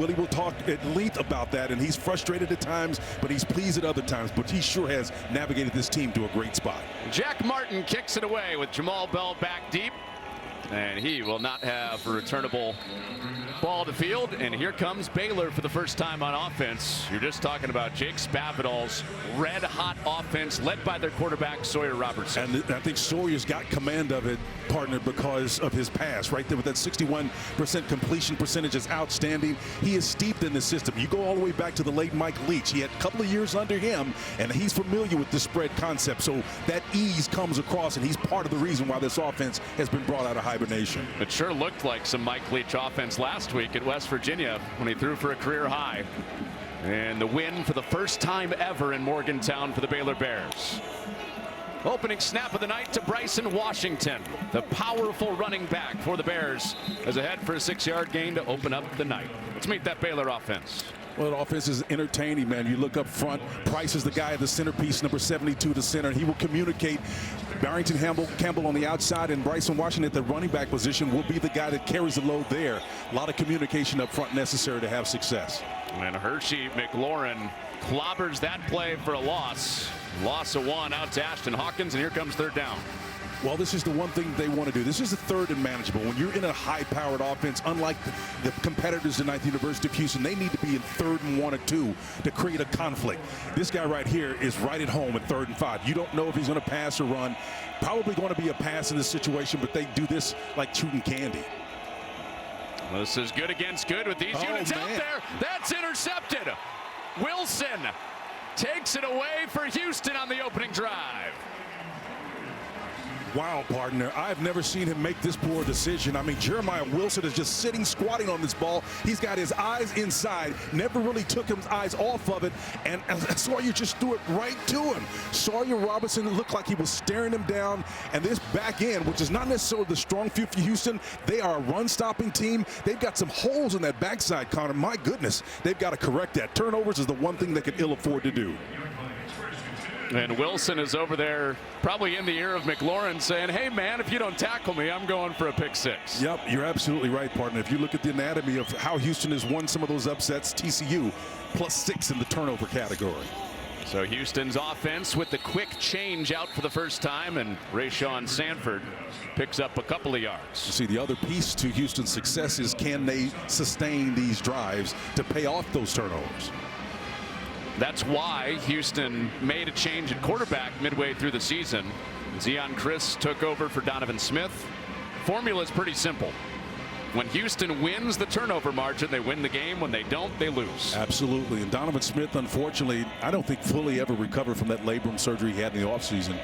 Willie will talk at length about that, and he's frustrated at times, but he's pleased at other times. But he sure has navigated this team to a great spot. Jack Martin kicks it away with Jamal Bell back deep. And he will not have a returnable ball to field. And here comes Baylor for the first time on offense. You're just talking about Jake Spavital's red-hot offense led by their quarterback, Sawyer Robertson. And I think Sawyer's got command of it, partner, because of his pass right there with that 61% completion percentage is outstanding. He is steeped in the system. You go all the way back to the late Mike Leach. He had a couple of years under him, and he's familiar with the spread concept. So that ease comes across, and he's part of the reason why this offense has been brought out of hibernation. It sure looked like some Mike Leach offense last week at West Virginia when he threw for a career high. And the win for the first time ever in Morgantown for the Baylor Bears. Opening snap of the night to Bryson Washington, the powerful running back for the Bears, as ahead for a 6-yard gain to open up the night. Let's meet that Baylor offense. Well, the offense is entertaining, man. You look up front. Price is the guy at the centerpiece, number 72, the center. He will communicate. Barrington Campbell on the outside, and Bryson Washington at the running back position will be the guy that carries the load there. A lot of communication up front necessary to have success. And Hershey McLaurin clobbers that play for a loss. Loss of 1 out to Ashton Hawkins, and here comes third down. Well, this is the one thing they want to do. This is the third and manageable. When you're in a high-powered offense, unlike the competitors tonight, the University of Houston, they need to be in 3rd and 1 or 2 to create a conflict. This guy right here is right at home at 3rd and 5. You don't know if he's going to pass or run. Probably going to be a pass in this situation, but they do this like shooting candy. Well, this is good against good with these units out there. That's intercepted. Wilson takes it away for Houston on the opening drive. Wow, partner. I've never seen him make this poor decision. I mean, Jeremiah Wilson is just sitting, squatting on this ball. He's got his eyes inside, never really took his eyes off of it, and Sawyer just threw it right to him. Sawyer Robertson looked like he was staring him down, and this back end, which is not necessarily the strong field for Houston, they are a run-stopping team. They've got some holes in that backside, Connor. My goodness, they've got to correct that. Turnovers is the one thing they could ill afford to do. And Wilson is over there probably in the ear of McLaurin saying, hey, man, if you don't tackle me, I'm going for a pick 6. Yep, you're absolutely right, partner. If you look at the anatomy of how Houston has won some of those upsets, TCU +6 in the turnover category. So Houston's offense with the quick change out for the first time, and Rayshawn Sanford picks up a couple of yards. You see, the other piece to Houston's success is can they sustain these drives to pay off those turnovers? That's why Houston made a change at quarterback midway through the season. Zion Chris took over for Donovan Smith. Formula is pretty simple. When Houston wins the turnover margin, they win the game. When they don't, they lose. Absolutely. And Donovan Smith, unfortunately, I don't think fully ever recovered from that labrum surgery he had in the offseason,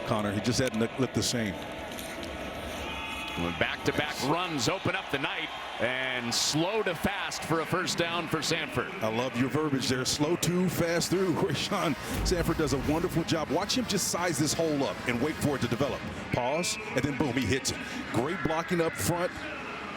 Connor. He just hadn't looked the same. Back-to-back runs open up the night, and slow to fast for a first down for Sanford. I love your verbiage there. Slow to fast through. Rayshawn Sanford does a wonderful job. Watch him just size this hole up and wait for it to develop. Pause, and then boom, he hits it. Great blocking up front.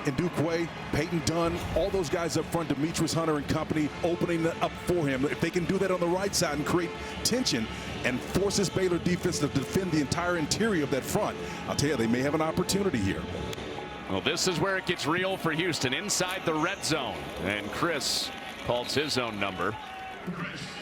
And Duquay, Peyton Dunn, all those guys up front, Demetrius Hunter and company, opening it up for him. If they can do that on the right side and create tension and force this Baylor defense to defend the entire interior of that front, I'll tell you, they may have an opportunity here. Well, this is where it gets real for Houston, inside the red zone. And Chris calls his own number.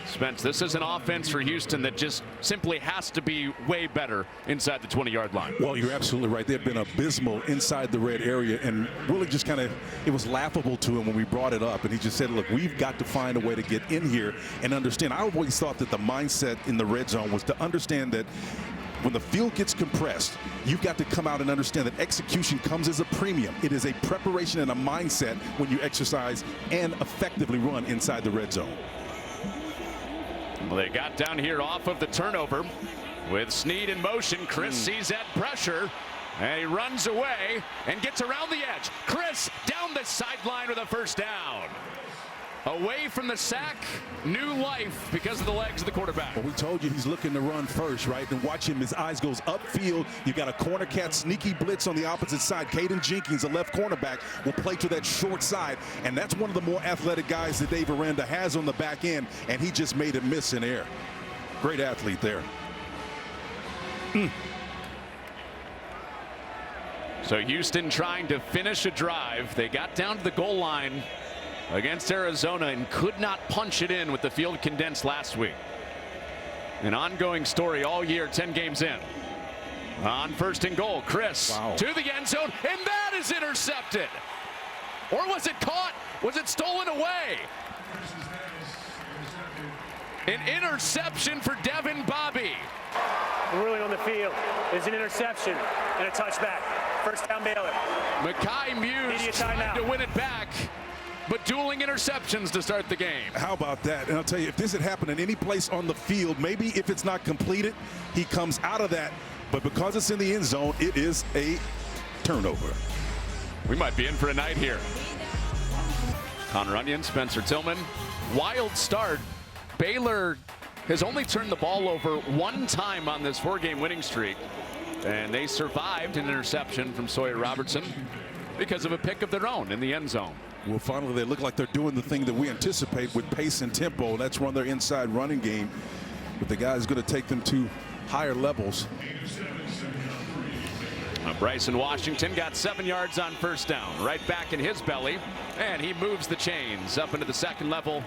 Spence, this is an offense for Houston that just simply has to be way better inside the 20-yard line. Well, you're absolutely right. They've been abysmal inside the red area, and really just kind of, it was laughable to him when we brought it up, and he just said, look, we've got to find a way to get in here and understand. I always thought that the mindset in the red zone was to understand that when the field gets compressed, you've got to come out and understand that execution comes as a premium. It is a preparation and a mindset when you exercise and effectively run inside the red zone. Well, they got down here off of the turnover with Snead in motion. Chris sees that pressure, and he runs away and gets around the edge. Chris down the sideline with a first down. Away from the sack, new life because of the legs of the quarterback. Well, we told you he's looking to run first, right? And watch him, his eyes goes upfield. You got a corner cat sneaky blitz on the opposite side. Caden Jenkins, the left cornerback, will play to that short side. And that's one of the more athletic guys that Dave Aranda has on the back end. And he just made it miss in air. Great athlete there. So Houston trying to finish a drive. They got down to the goal line against Arizona and could not punch it in with the field condensed last week. An ongoing story all year, 10 games in. On 1st and goal, Chris to the end zone, and that is intercepted. Or was it caught? Was it stolen away? An interception for Devin Bobby. The ruling on the field is an interception and a touchback. First down, Baylor. Mekhi Muse trying to win it back, but dueling interceptions to start the game. How about that? And I'll tell you, if this had happened in any place on the field, maybe if it's not completed, he comes out of that. But because it's in the end zone, it is a turnover. We might be in for a night here. Connor Onion, Spencer Tillman. Wild start. Baylor has only turned the ball over one time on this 4-game winning streak. And they survived an interception from Sawyer Robertson because of a pick of their own in the end zone. Well, finally, they look like they're doing the thing that we anticipate with pace and tempo. That's run their inside running game. But the guy's going to take them to higher levels. Bryson Washington got 7 yards on 1st down, right back in his belly, and he moves the chains up into the 2nd level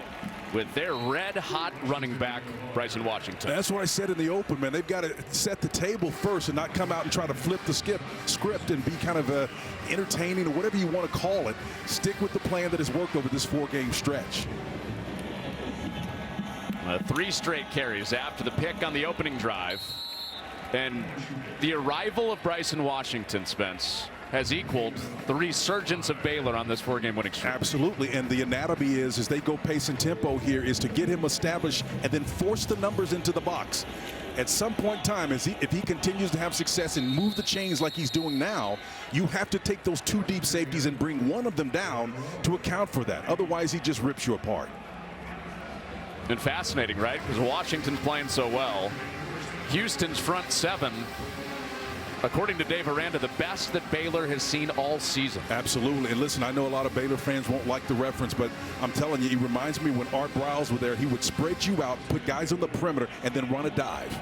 with their red-hot running back, Bryson Washington. That's what I said in the open, man. They've got to set the table first and not come out and try to flip the script and be kind of entertaining or whatever you want to call it. Stick with the plan that has worked over this 4-game stretch. 3 straight carries after the pick on the opening drive. And the arrival of Bryson Washington, Spence, has equaled the resurgence of Baylor on this 4-game winning streak. Absolutely, and the anatomy is, as they go pace and tempo here, is to get him established and then force the numbers into the box. At some point in time, if he continues to have success and move the chains like he's doing now, you have to take those 2 deep safeties and bring one of them down to account for that. Otherwise, he just rips you apart. And fascinating, right? Because Washington's playing so well. Houston's front 7, according to Dave Aranda, the best that Baylor has seen all season. Absolutely. And listen, I know a lot of Baylor fans won't like the reference, but I'm telling you, he reminds me when Art Briles was there, he would spread you out, put guys on the perimeter, and then run a dive.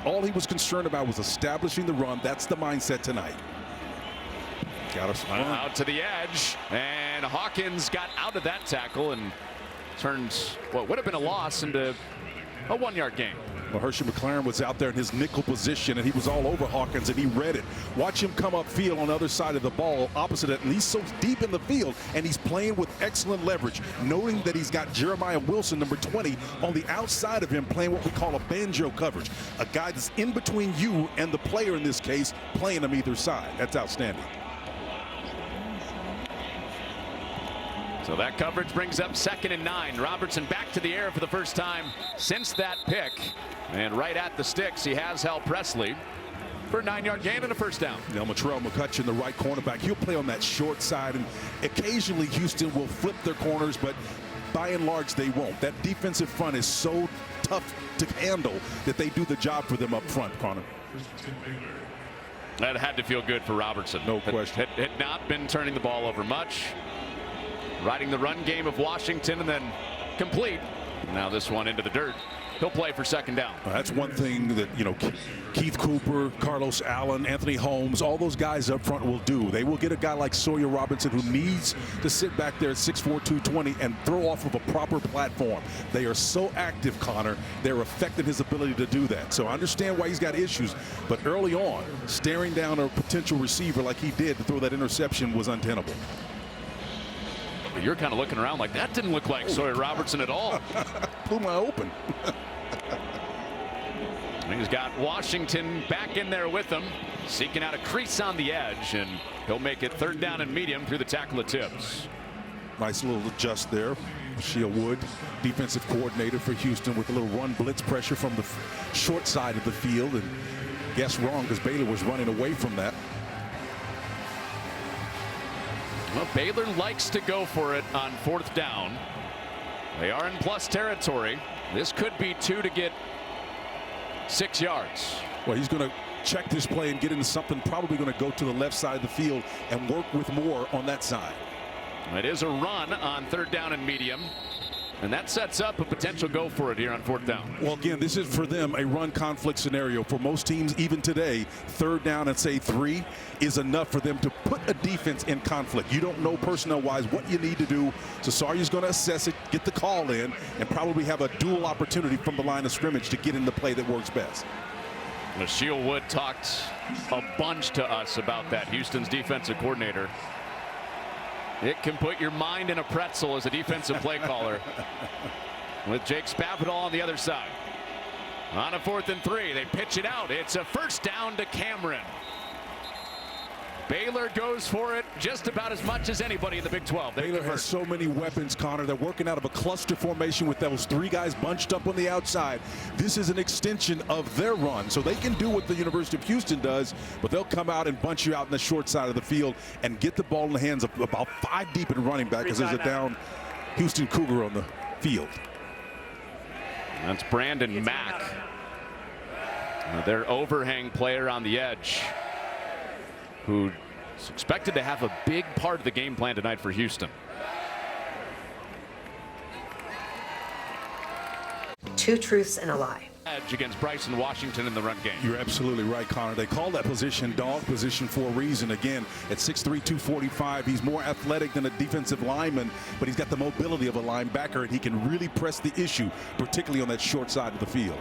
All he was concerned about was establishing the run. That's the mindset tonight. Got us out to the edge, and Hawkins got out of that tackle and turned what would have been a loss into a 1-yard gain. Well, Hershey McLaren was out there in his nickel position, and he was all over Hawkins, and he read it. Watch him come upfield on the other side of the ball, opposite it, and he's so deep in the field, and he's playing with excellent leverage, noting that he's got Jeremiah Wilson, number 20, on the outside of him, playing what we call a banjo coverage, a guy that's in between you and the player in this case, playing them either side. That's outstanding. So that coverage brings up 2nd and 9. Robertson back to the air for the first time since that pick. And right at the sticks, he has Hal Presley for a 9-yard gain and a first down. Now, Matrell McCutcheon, the right cornerback, he'll play on that short side, and occasionally Houston will flip their corners, but by and large they won't. That defensive front is so tough to handle that they do the job for them up front, Connor. That had to feel good for Robertson. No question. Had not been turning the ball over much. Riding the run game of Washington and then complete. Now this one into the dirt. He'll play for 2nd down. That's one thing that, you know, Keith Cooper, Carlos Allen, Anthony Holmes, all those guys up front will do. They will get a guy like Sawyer Robertson who needs to sit back there at 6'4", 220 and throw off of a proper platform. They are so active, Connor. They're affecting his ability to do that. So I understand why he's got issues, but early on, staring down a potential receiver like he did to throw that interception was untenable. You're kind of looking around like that didn't look like Sawyer Robertson at all. Blew my open. He's got Washington back in there with him, seeking out a crease on the edge, and he'll make it 3rd down and medium through the tackle of Tibbs. Nice little adjust there. Shea Wood, defensive coordinator for Houston, with a little run blitz pressure from the short side of the field, and guess wrong because Baylor was running away from that. Well, Baylor likes to go for it on 4th down. They are in plus territory. This could be 2 to get 6 yards. Well, he's going to check this play and get into something, probably going to go to the left side of the field and work with Moore on that side. It is a run on 3rd down and medium. And that sets up a potential go for it here on 4th down. Well, again, this is for them a run conflict scenario. For most teams, even today, 3rd down and say 3 is enough for them to put a defense in conflict. You don't know personnel-wise what you need to do. So Sawyer's going to assess it, get the call in, and probably have a dual opportunity from the line of scrimmage to get in the play that works best. Shaquille Wood talked a bunch to us about that, Houston's defensive coordinator. It can put your mind in a pretzel as a defensive play caller. With Jake Spavital on the other side. On a 4th and 3, they pitch it out. It's a 1st down to Cameron. Baylor goes for it just about as much as anybody in the Big 12. Baylor has so many weapons, Connor. They're working out of a cluster formation with those 3 guys bunched up on the outside. This is an extension of their run, so they can do what the University of Houston does, but they'll come out and bunch you out in the short side of the field and get the ball in the hands of about 5 deep in running back because there's a down Houston Cougar on the field. That's Brandon Mack, their overhang player on the edge, who is expected to have a big part of the game plan tonight for Houston. Two truths and a lie. Edge against Bryson Washington in the run game. You're absolutely right, Connor. They call that position dog position for a reason. Again, at 6'3", 245, he's more athletic than a defensive lineman, but he's got the mobility of a linebacker, and he can really press the issue, particularly on that short side of the field.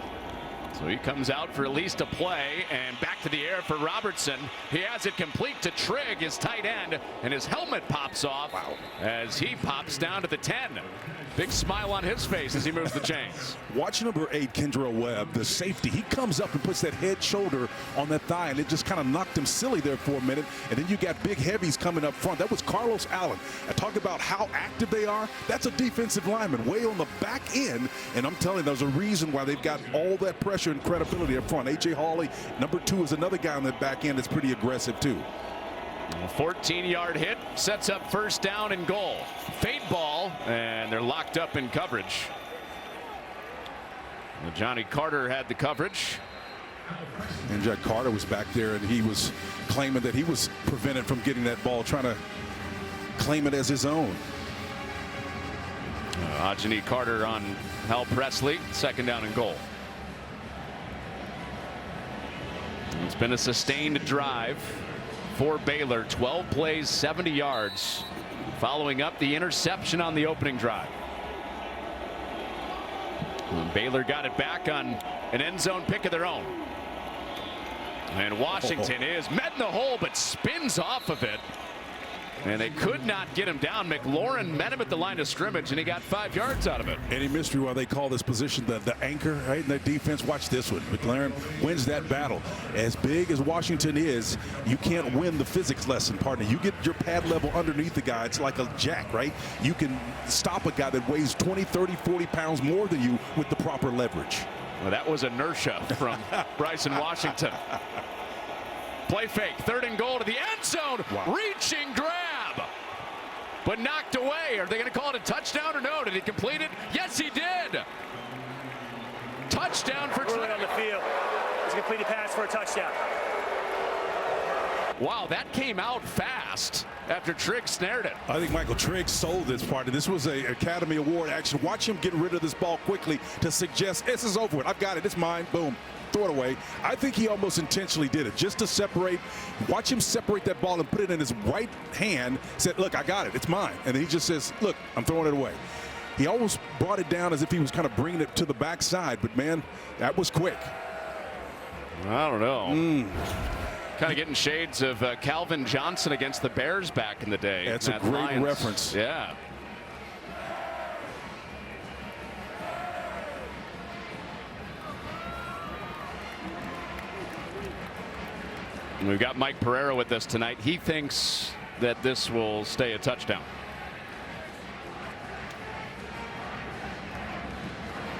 So he comes out for at least a play, and back to the air for Robertson. He has it complete to Trigg, his tight end, and his helmet pops off as he pops down to the 10. Big smile on his face as he moves the chains. Watch number 8, Kendra Webb, the safety. He comes up and puts that head shoulder on that thigh, and it just kind of knocked him silly there for a minute. And then you got big heavies coming up front. That was Carlos Allen. I talk about how active they are. That's a defensive lineman way on the back end, and I'm telling you, there's a reason why they've got all that pressure and credibility up front. A.J. Hawley, number 2, is another guy on that back end that's pretty aggressive too. A 14-yard hit sets up 1st down and goal. Fade ball, and they're locked up in coverage. Well, Johnny Carter had the coverage. And Jack Carter was back there, and he was claiming that he was prevented from getting that ball, trying to claim it as his own. Ajani Carter on Hal Presley, 2nd down and goal. It's been a sustained drive for Baylor. 12 plays, 70 yards, following up the interception on the opening drive. And Baylor got it back on an end zone pick of their own. And Washington is met in the hole, but spins off of it. And they could not get him down. McLaurin met him at the line of scrimmage, and he got 5 yards out of it. Any mystery why they call this position the anchor, right, in their defense? Watch this one. McLaurin wins that battle. As big as Washington is, you can't win the physics lesson, partner. You get your pad level underneath the guy. It's like a jack, right? You can stop a guy that weighs 20, 30, 40 pounds more than you with the proper leverage. Well, that was inertia from Bryson Washington. Play fake, 3rd and goal to the end zone. Wow. Reaching grab, but knocked away. Are they going to call it a touchdown or no? Did he complete it? Yes, he did. Touchdown for Trigg. On the field. It's a completed pass for a touchdown. Wow, that came out fast after Trigg snared it. I think Michael Trigg sold this partner. This was a Academy Award action. Watch him get rid of this ball quickly to suggest this is over with. I've got it. It's mine. Boom. Throw it away. I think he almost intentionally did it just to separate. Watch him separate that ball and put it in his right hand. Said, look, I got it. It's mine. And he just says, look, I'm throwing it away. He almost brought it down as if he was kind of bringing it to the backside. But, man, that was quick. I don't know. Kind of getting shades of Calvin Johnson against the Bears back in the day. That's a great reference. Yeah. We've got Mike Pereira with us tonight. He thinks that this will stay a touchdown.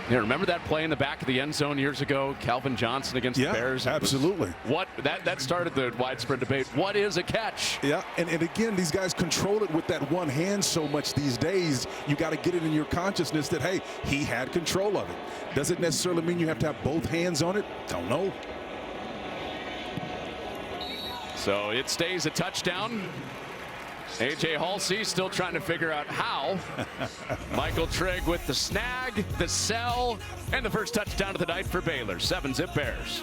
Yeah, remember that play in the back of the end zone years ago? Calvin Johnson against the Bears? Absolutely. That started the widespread debate. What is a catch? Yeah, and again, these guys control it with that one hand so much these days. You got to get it in your consciousness that, hey, he had control of it. Doesn't necessarily mean you have to have both hands on it. Don't know. So it stays a touchdown. A.J. Halsey still trying to figure out how. Michael Trigg with the snag, the sell, and the first touchdown of the night for Baylor. 7-zip Bears.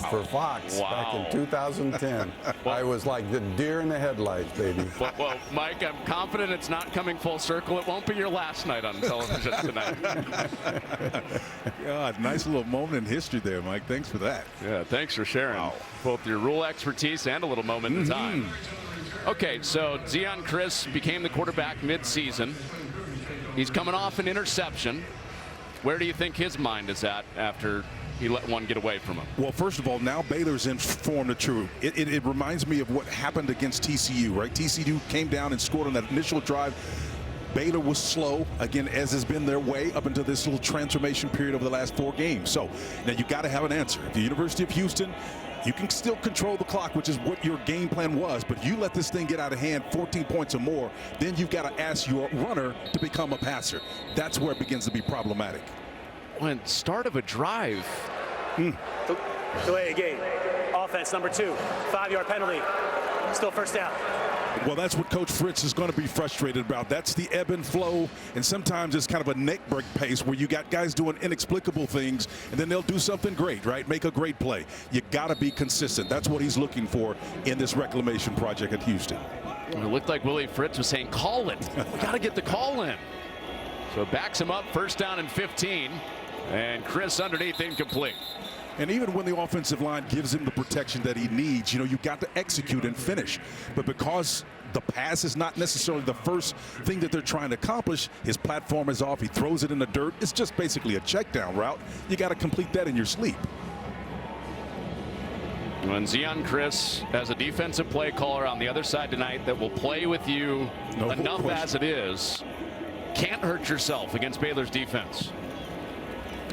For Fox back in 2010. I was like the deer in the headlights, baby. Well, Mike, I'm confident it's not coming full circle. It won't be your last night on television tonight. God, nice little moment in history there, Mike. Thanks for that. Yeah, thanks for sharing both your rule expertise and a little moment in time. Okay, so Zion Chris became the quarterback mid-season. He's coming off an interception. Where do you think his mind is at after he let one get away from him? Well, first of all, now Baylor's in form to true. It reminds me of what happened against TCU, right? TCU came down and scored on that initial drive. Baylor was slow, again, as has been their way up into this little transformation period over the last 4 games. So now you got to have an answer. At the University of Houston, you can still control the clock, which is what your game plan was, but you let this thing get out of hand, 14 points or more, then you've got to ask your runner to become a passer. That's where it begins to be problematic. When start of a drive. Delay a game. Offense number 2. 5-yard penalty. Still first down. Well, that's what Coach Fritz is going to be frustrated about. That's the ebb and flow, and sometimes it's kind of a neck break pace where you got guys doing inexplicable things, and then they'll do something great, right? Make a great play. You got to be consistent. That's what he's looking for in this reclamation project at Houston. It looked like Willie Fritz was saying, call it. We got to get the call in. So it backs him up, first down and 15, and Chris underneath incomplete. And even when the offensive line gives him the protection that he needs, you know, you got to execute and finish. But because the pass is not necessarily the first thing that they're trying to accomplish, his platform is off. He throws it in the dirt. It's just basically a check down route. You got to complete that in your sleep. And Zion Chris as a defensive play caller on the other side tonight that will play with you enough as it is. Can't hurt yourself against Baylor's defense.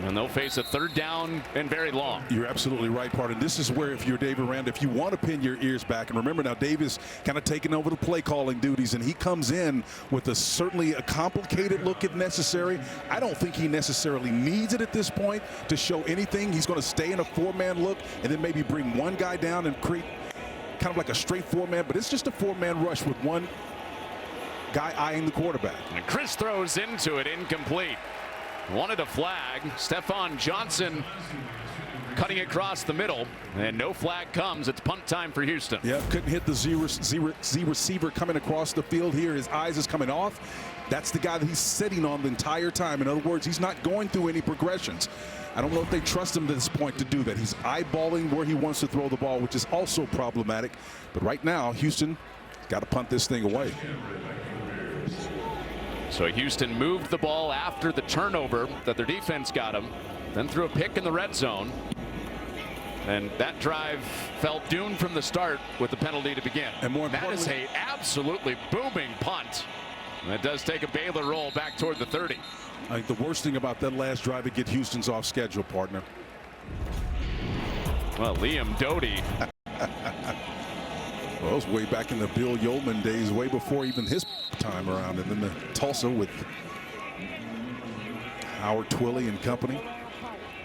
And they'll face a 3rd down and very long. You're absolutely right, partner. This is where, if you're Dave Aranda, if you want to pin your ears back, and remember now, Dave is kind of taking over the play calling duties, and he comes in with certainly a complicated look if necessary. I don't think he necessarily needs it at this point to show anything. He's going to stay in a 4-man look and then maybe bring one guy down and create kind of like a straight 4-man, but it's just a 4-man rush with one guy eyeing the quarterback. And Chris throws into it, incomplete. Wanted a flag. Stephon Johnson cutting across the middle, and no flag comes. It's punt time for Houston. Yeah, couldn't hit the Z receiver coming across the field here. His eyes is coming off. That's the guy that he's sitting on the entire time. In other words, he's not going through any progressions. I don't know if they trust him to this point to do that. He's eyeballing where he wants to throw the ball, which is also problematic. But right now, Houston got to punt this thing away. So Houston moved the ball after the turnover that their defense got him, then threw a pick in the red zone. And that drive fell doomed from the start with the penalty to begin. And more that is a absolutely booming punt. And it does take a Baylor roll back toward the 30. I think the worst thing about that last drive, it get Houston's off schedule, partner. Well, Liam Doty. Well, it was way back in the Bill Yeoman days, way before even his time around. And then the Tulsa with Howard Twilley and company.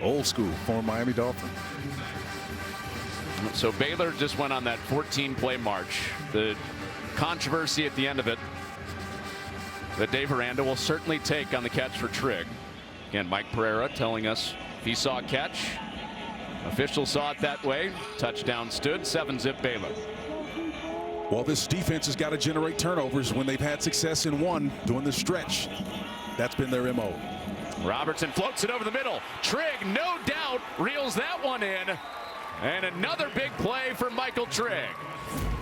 Old school, former Miami Dolphin. So Baylor just went on that 14-play march. The controversy at the end of it that Dave Aranda will certainly take on the catch for Trigg. Again, Mike Pereira telling us he saw a catch. Officials saw it that way. Touchdown stood. 7-zip Baylor. Well, this defense has got to generate turnovers when they've had success in one during the stretch. That's been their MO. Robertson floats it over the middle. Trigg, no doubt, reels that one in. And another big play for Michael Trigg.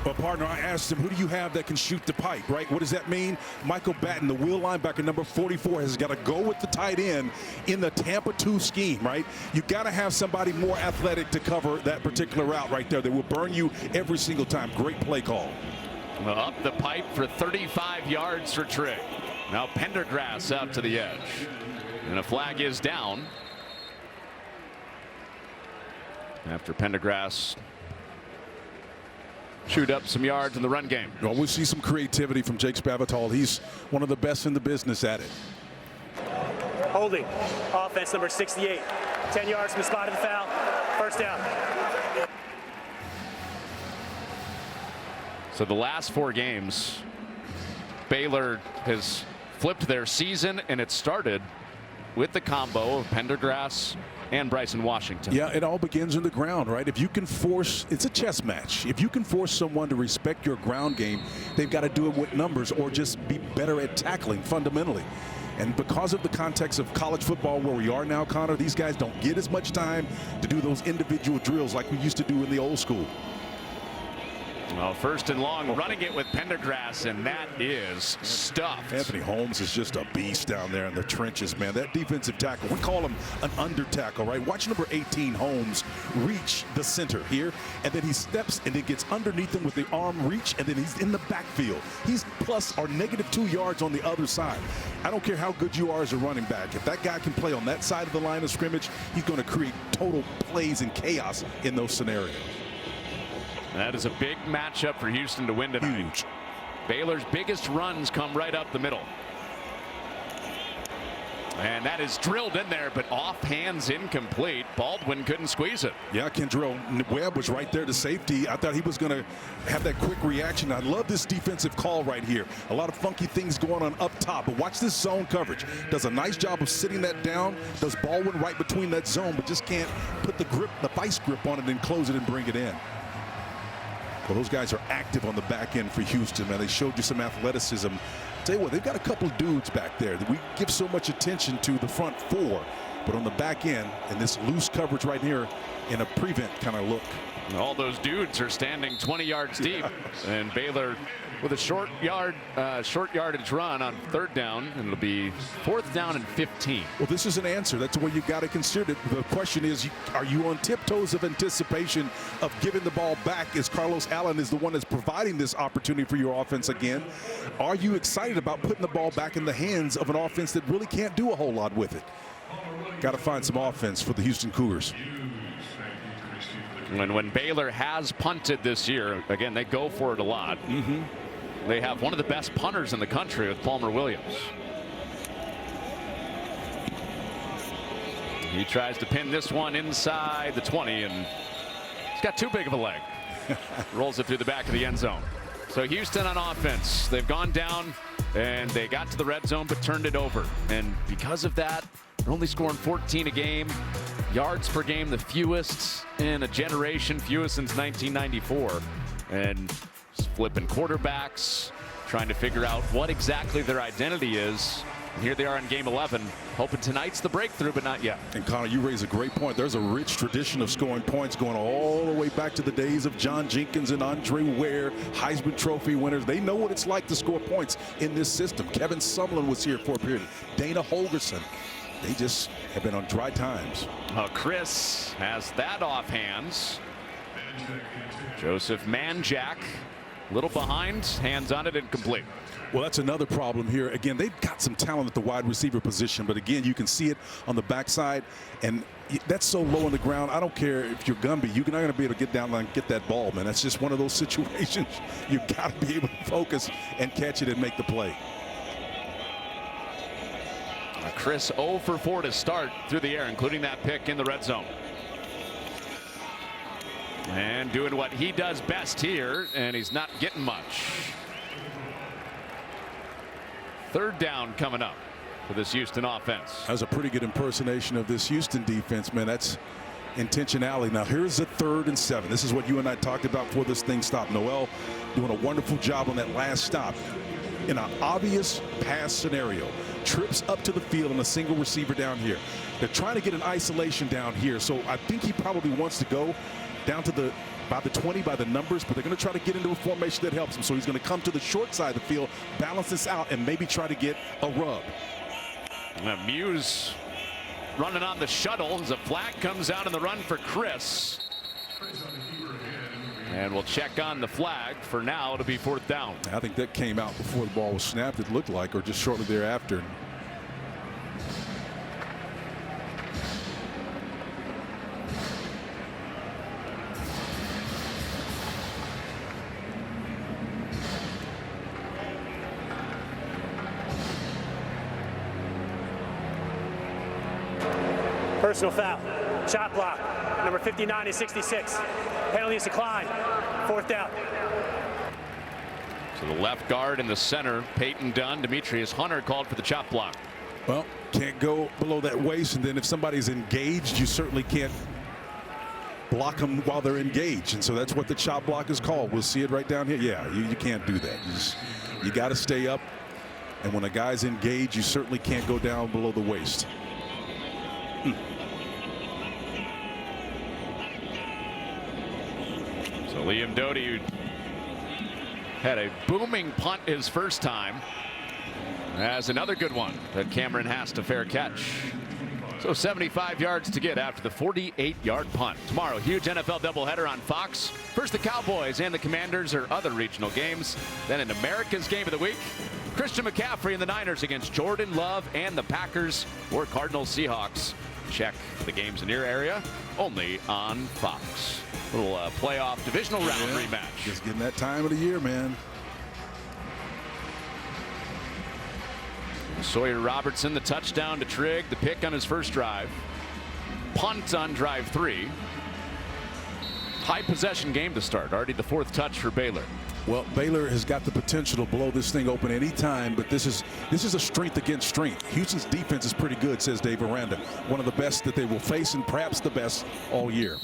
But, partner, I asked him, who do you have that can shoot the pipe, right? What does that mean? Michael Batten, the wheel linebacker, number 44, has got to go with the tight end in the Tampa 2 scheme, right? You got to have somebody more athletic to cover that particular route right there. They will burn you every single time. Great play call. Well, up the pipe for 35 yards for Trigg. Now Pendergrass out to the edge. And a flag is down after Pendergrass chewed up some yards in the run game. Well, we see some creativity from Jake Spavital. He's one of the best in the business at it. Holding. Offense number 68. 10 yards from the spot of the foul. First down. So the last 4 games, Baylor has flipped their season, and it started with the combo of Pendergrass and Bryson Washington. Yeah, it all begins on the ground, right? If you can force, it's a chess match. If you can force someone to respect your ground game, they've got to do it with numbers or just be better at tackling fundamentally. And because of the context of college football where we are now, Connor, these guys don't get as much time to do those individual drills like we used to do in the old school. Well, first and long, running it with Pendergrass, and that is stuffed. Anthony Holmes is just a beast down there in the trenches, man. That defensive tackle, we call him an under tackle, right? Watch number 18, Holmes, reach the center here, and then he steps and then gets underneath him with the arm reach, and then he's in the backfield. He's plus or negative 2 yards on the other side. I don't care how good you are as a running back. If that guy can play on that side of the line of scrimmage, he's going to create total plays and chaos in those scenarios. That is a big matchup for Houston to win tonight. Huge. Baylor's biggest runs come right up the middle. And that is drilled in there, but off hands incomplete. Baldwin couldn't squeeze it. Yeah, Kendrell Webb was right there to safety. I thought he was going to have that quick reaction. I love this defensive call right here. A lot of funky things going on up top, but watch this zone coverage. Does a nice job of sitting that down. Does Baldwin right between that zone, but just can't put the grip, the vice grip on it and close it and bring it in. Well, those guys are active on the back end for Houston, man. They showed you some athleticism. Tell you what, they've got a couple dudes back there that we give so much attention to the front 4, but on the back end and this loose coverage right here in a prevent kind of look. All those dudes are standing 20 yards deep, and Baylor with a short yardage run on 3rd down, and it'll be 4th down and 15. Well, this is an answer. That's the way you got to consider it. The question is, are you on tiptoes of anticipation of giving the ball back as Carlos Allen is the one that's providing this opportunity for your offense again? Are you excited about putting the ball back in the hands of an offense that really can't do a whole lot with it? Got to find some offense for the Houston Cougars. And when Baylor has punted this year, again, they go for it a lot. They have one of the best punters in the country with Palmer Williams. He tries to pin this one inside the 20, and he's got too big of a leg. Rolls it through the back of the end zone. So Houston on offense, they've gone down and they got to the red zone but turned it over. And because of that, they're only scoring 14 a game. Yards per game, the fewest in a generation, fewest since 1994. And flipping quarterbacks, trying to figure out what exactly their identity is. And here they are in game 11, hoping tonight's the breakthrough, but not yet. And Connor, you raise a great point. There's a rich tradition of scoring points going all the way back to the days of John Jenkins and Andre Ware, Heisman Trophy winners. They know what it's like to score points in this system. Kevin Sumlin was here for a period. Dana Holgerson. They just have been on dry times. Chris has that off hands. Joseph Manjack, a little behind, hands on it, incomplete. Well, that's another problem here. Again, they've got some talent at the wide receiver position, but again, you can see it on the backside, and that's so low on the ground. I don't care if you're Gumby, you're not going to be able to get down and get that ball, man. That's just one of those situations. You've got to be able to focus and catch it and make the play. Chris 0 for 4 to start through the air, including that pick in the red zone. And doing what he does best here, and he's not getting much. 3rd down coming up for this Houston offense. That was a pretty good impersonation of this Houston defense, man. That's intentionality. Now here's a 3rd and 7. This is what you and I talked about before this thing stopped. Noel doing a wonderful job on that last stop. In an obvious pass scenario, trips up to the field and a single receiver down here. They're trying to get an isolation down here, so I think he probably wants to go down to by the 20 by the numbers, but they're going to try to get into a formation that helps him. So he's going to come to the short side of the field, balance this out, and maybe try to get a rub. Muse running on the shuttle as a flag comes out in the run for Chris. And we'll check on the flag for now to be 4th down. I think that came out before the ball was snapped, it looked like, or just shortly thereafter. Personal foul. Shot block. Number 59 to 66. Penalty is declined. 4th down. So the left guard in the center, Peyton Dunn, Demetrius Hunter called for the chop block. Well, can't go below that waist, and then if somebody's engaged, you certainly can't block them while they're engaged, and so that's what the chop block is called. We'll see it right down here. Yeah, you can't do that. You got to stay up, and when a guy's engaged, you certainly can't go down below the waist. So Liam Doty had a booming punt his first time. Has another good one that Cameron has to fair catch. So 75 yards to get after the 48-yard punt. Tomorrow, huge NFL doubleheader on Fox. First, the Cowboys and the Commanders are other regional games. Then in America's Game of the Week, Christian McCaffrey and the Niners against Jordan Love and the Packers or Cardinals Seahawks. Check the games in your area only on Fox. Little playoff divisional round rematch. Just getting that time of the year, man. Sawyer Robertson, the touchdown to Trigg, the pick on his first drive. Punt on drive 3. High possession game to start. Already the 4th touch for Baylor. Well, Baylor has got the potential to blow this thing open any time, but this is a strength against strength. Houston's defense is pretty good, says Dave Aranda. One of the best that they will face, and perhaps the best all year.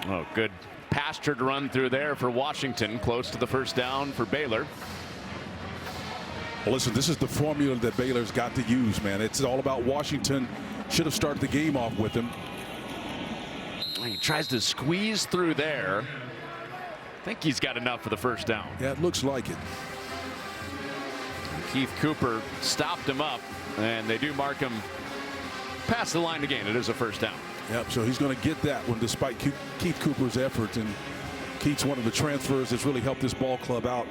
Oh, good pastured run through there for Washington, close to the first down for Baylor. Well, listen, this is the formula that Baylor's got to use, man. It's all about Washington. Should have started the game off with him. He tries to squeeze through there. I think he's got enough for the first down. Yeah, it looks like it. Keith Cooper stopped him up, and they do mark him past the line again. It is a first down. Yep, so he's going to get that one despite Keith Cooper's effort. And Keith's one of the transfers that's really helped this ball club out,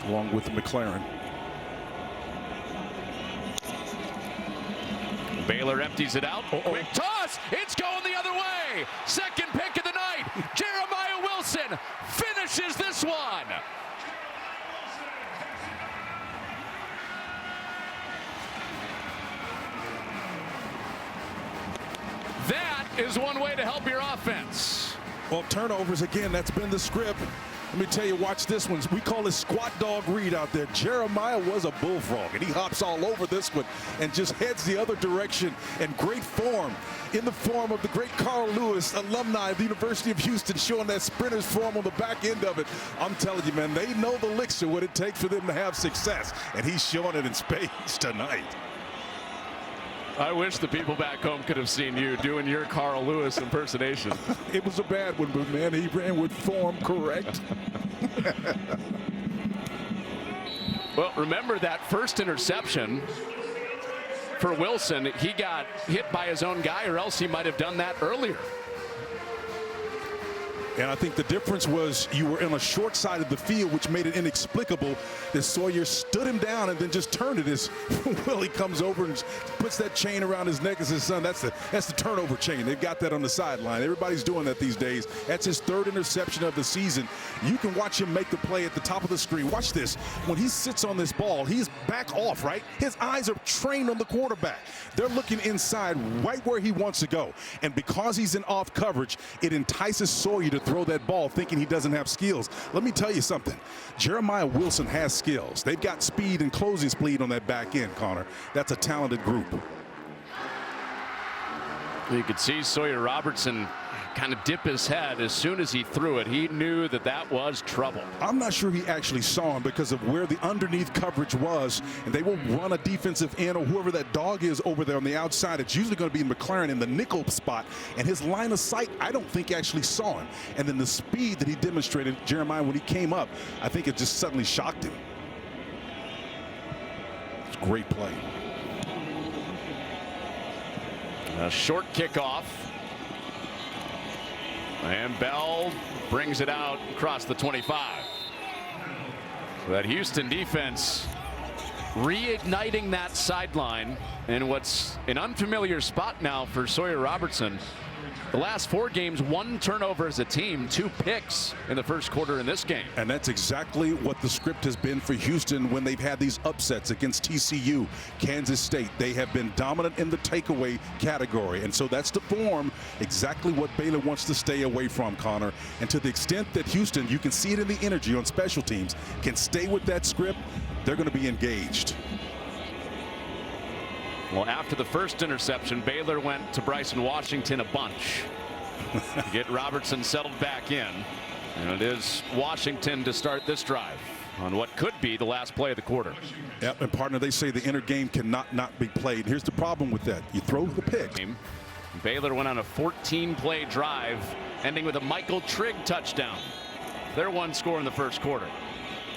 along with McLaren. Baylor empties it out. Quick toss. It's going the other way. Second pick of the night. Jeremiah Wilson finishes this one. That is one way to help your offense. Well, turnovers again. That's been the script. Let me tell you, watch this one. We call it squat dog read out there. Jeremiah was a bullfrog, and he hops all over this one and just heads the other direction in great form, in the form of the great Carl Lewis, alumni of the University of Houston, showing that sprinter's form on the back end of it. I'm telling you, man, they know the licks are what it takes for them to have success, and he's showing it in spades tonight. I wish the people back home could have seen you doing your Carl Lewis impersonation. It was a bad one, but man, he ran with form correct. Well, remember that first interception for Wilson. He got hit by his own guy, or else he might have done that earlier. And I think the difference was you were in a short side of the field, which made it inexplicable that Sawyer stood him down and then just turned it as Willie comes over and puts that chain around his neck and says, son, that's the turnover chain. They've got that on the sideline. Everybody's doing that these days. That's his 3rd interception of the season. You can watch him make the play at the top of the screen. Watch this. When he sits on this ball, he's back off, right? His eyes are trained on the quarterback. They're looking inside right where he wants to go. And because he's in off coverage, it entices Sawyer to throw that ball thinking he doesn't have skills. Let me tell you something. Jeremiah Wilson has skills. They've got speed and closing speed on that back end, Connor. That's a talented group. You could see Sawyer Robertson kind of dip his head as soon as he threw it. He knew that that was trouble. I'm not sure he actually saw him because of where the underneath coverage was, and they will run a defensive end or whoever that dog is over there on the outside. It's usually going to be McLaren in the nickel spot, and his line of sight, I don't think actually saw him. And then the speed that he demonstrated, Jeremiah, when he came up, I think it just suddenly shocked him. It's a great play. A short kickoff. And Bell brings it out across the 25. So that Houston defense reigniting that sideline in what's an unfamiliar spot now for Sawyer Robertson. The last 4 games, 1 turnover as a team, 2 picks in the first quarter in this game. And that's exactly what the script has been for Houston when they've had these upsets against TCU, Kansas State. They have been dominant in the takeaway category. And so that's the form, exactly what Baylor wants to stay away from, Connor. And to the extent that Houston, you can see it in the energy on special teams, can stay with that script, they're going to be engaged. Well, after the first interception, Baylor went to Bryson Washington a bunch to get Robertson settled back in. And it is Washington to start this drive on what could be the last play of the quarter. Yep, and partner, they say the inner game cannot not be played. Here's the problem with that. You throw the pick. Baylor went on a 14-play drive, ending with a Michael Trigg touchdown. Their one score in the first quarter.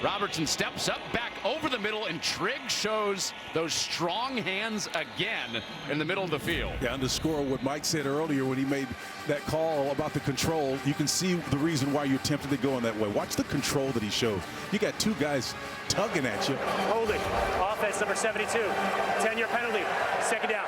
Robertson steps up, back over the middle, and Trigg shows those strong hands again in the middle of the field. Yeah, underscore what Mike said earlier when he made that call about the control. You can see the reason why you're tempted to go in that way. Watch the control that he showed. You got 2 guys tugging at you. Holding. Offense number 72. 10-year penalty. Second down.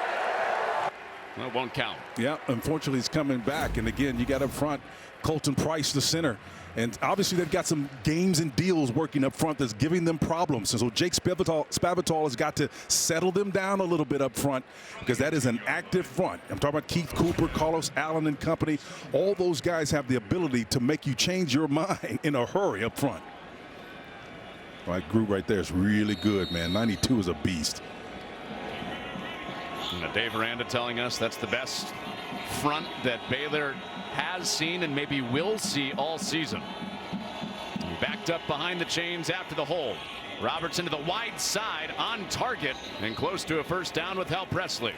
Well, it won't count. Yeah, unfortunately, he's coming back. And again, you got up front Colton Price, the center. And obviously they've got some games and deals working up front that's giving them problems. And so Jake Spavital has got to settle them down a little bit up front because that is an active front. I'm talking about Keith Cooper, Carlos Allen and company. All those guys have the ability to make you change your mind in a hurry up front. All right, group right there is really good, man. 92 is a beast. And Dave Aranda telling us that's the best front that Baylor has seen and maybe will see all season. He backed up behind the chains after the hold. Robertson to the wide side, on target and close to a first down with Hal Presley.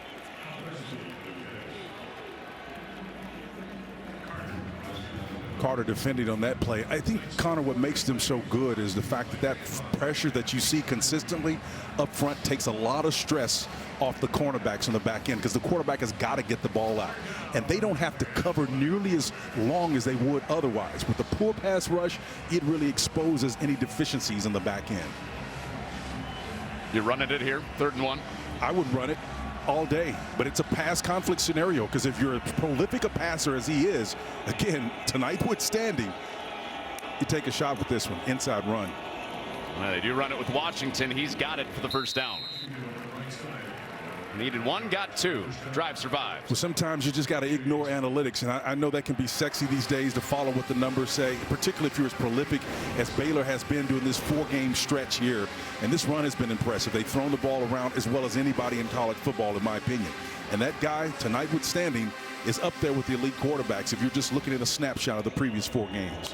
Carter defending on that play. I think, Connor, what makes them so good is the fact that that pressure that you see consistently up front takes a lot of stress off the cornerbacks on the back end because the quarterback has got to get the ball out. And they don't have to cover nearly as long as they would otherwise. With the poor pass rush, it really exposes any deficiencies in the back end. You're running it here, 3rd and 1. I would run it all day, but it's a pass conflict scenario because if you're as prolific a passer as he is, again, tonight withstanding, you take a shot with this one, inside run. They do run it with Washington. He's got it for the first down. Needed 1, got 2. Drive survives. Well, sometimes you just got to ignore analytics, and I know that can be sexy these days to follow what the numbers say, particularly if you're as prolific as Baylor has been during this 4-game stretch here. And this run has been impressive. They've thrown the ball around as well as anybody in college football, in my opinion. And that guy, tonight withstanding, is up there with the elite quarterbacks if you're just looking at a snapshot of the previous 4 games.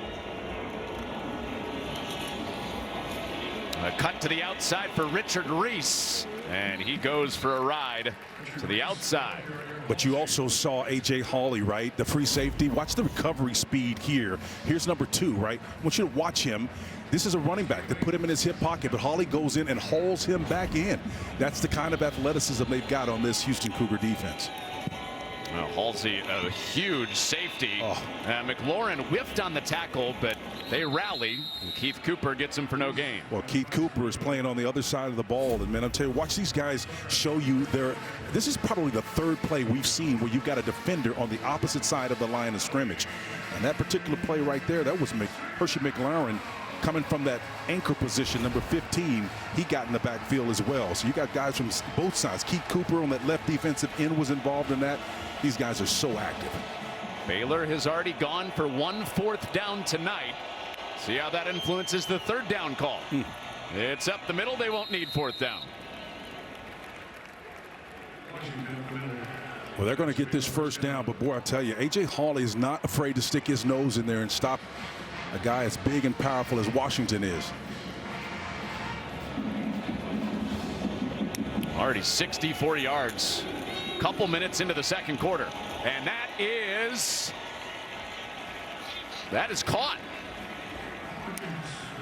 A cut to the outside for Richard Reese. And he goes for a ride to the outside. But you also saw A.J. Hawley, right? The free safety. Watch the recovery speed here. Here's number 2, right? I want you to watch him. This is a running back. They put him in his hip pocket, but Hawley goes in and hauls him back in. That's the kind of athleticism they've got on this Houston Cougar defense. Halsey, a huge safety. McLaurin whiffed on the tackle, but they rally, and Keith Cooper gets him for no gain. Well, Keith Cooper is playing on the other side of the ball, and man, I'll tell you, watch these guys show you this is probably the 3rd play we've seen where you've got a defender on the opposite side of the line of scrimmage. And that particular play right there, that was Hershey McLaurin coming from that anchor position, number 15. He got in the backfield as well. So you got guys from both sides. Keith Cooper on that left defensive end was involved in that. These guys are so active. Baylor has already gone for 1 4th down tonight. See how that influences the 3rd down call. It's up the middle. They won't need 4th down. Well, they're going to get this first down, but boy, I tell you, A.J. Hawley is not afraid to stick his nose in there and stop a guy as big and powerful as Washington is. Already 64 yards. Couple minutes into the 2nd quarter. And that is caught.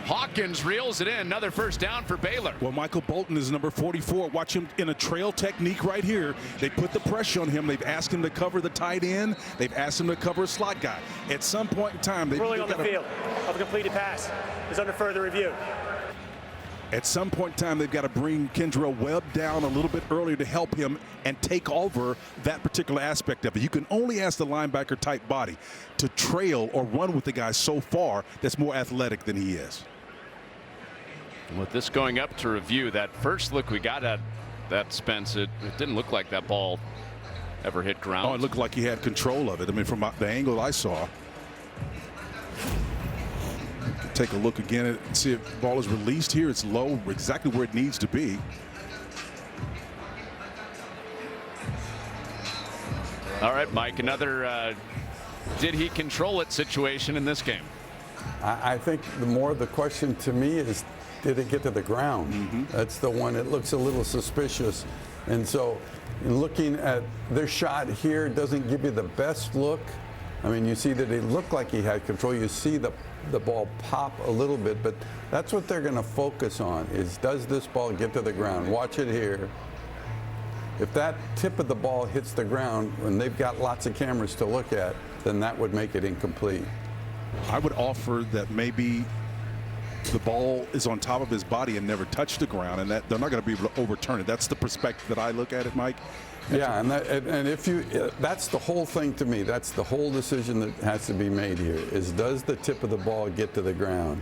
Hawkins reels it in. Another first down for Baylor. Well, Michael Bolton is number 44. Watch him in a trail technique right here. They put the pressure on him. They've asked him to cover the tight end. They've asked him to cover a slot guy. At some point in time, ruling on the field of a completed pass is under further review. At some point in time, they've got to bring Kendrell Webb down a little bit earlier to help him and take over that particular aspect of it. You can only ask the linebacker type body to trail or run with the guy so far that's more athletic than he is. With this going up to review, that first look we got at that, Spence, it didn't look like that ball ever hit ground. Oh, it looked like he had control of it. I mean, from the angle I saw. Take a look again and see if the ball is released here. It's low, exactly where it needs to be. All right, Mike, another did he control it situation in this game? I think the question to me is, did it get to the ground? That's the one that looks a little suspicious. And so looking at their shot here doesn't give you the best look. I mean, you see that it looked like he had control. You see the ball pop a little bit, but that's what they're going to focus on is, does this ball get to the ground? Watch it here. If that tip of the ball hits the ground when they've got lots of cameras to look at, then that would make it incomplete. I would offer that maybe the ball is on top of his body and never touched the ground, and that they're not going to be able to overturn it. That's the perspective that I look at it, Mike. Yeah, and if you, that's the whole thing to me. That's the whole decision that has to be made here is, does the tip of the ball get to the ground?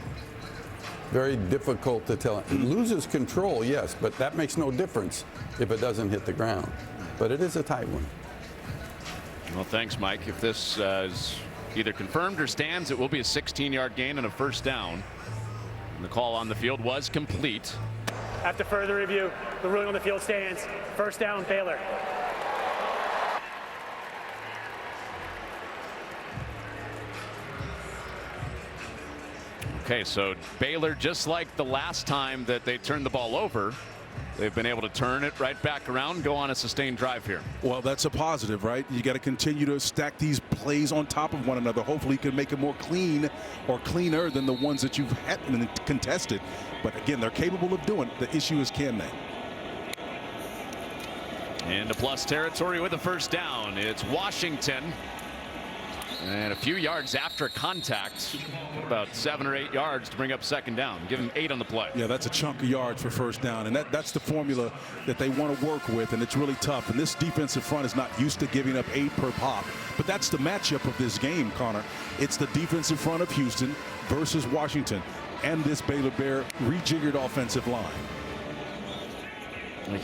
Very difficult to tell. It loses control, yes, but that makes no difference if it doesn't hit the ground. But it is a tight one. Well, thanks, Mike. If this is either confirmed or stands, it will be a 16-yard gain and a first down. And the call on the field was complete. After further review, the ruling on the field stands. First down, Baylor. Okay, so Baylor, just like the last time that they turned the ball over, they've been able to turn it right back around, go on a sustained drive here. Well, that's a positive, right? You got to continue to stack these plays on top of one another. Hopefully you can make it more clean or cleaner than the ones that you've had contested. But again, they're capable of doing it. The issue is, can they? Into plus territory with a first down. It's Washington. And a few yards after contact, about 7 or 8 yards to bring up second down. Give him 8 on the play. Yeah, that's a chunk of yards for first down, and that's the formula that they want to work with, and it's really tough. And this defensive front is not used to giving up 8 per pop, but that's the matchup of this game, Connor. It's the defensive front of Houston versus Washington, and this Baylor Bear rejiggered offensive line.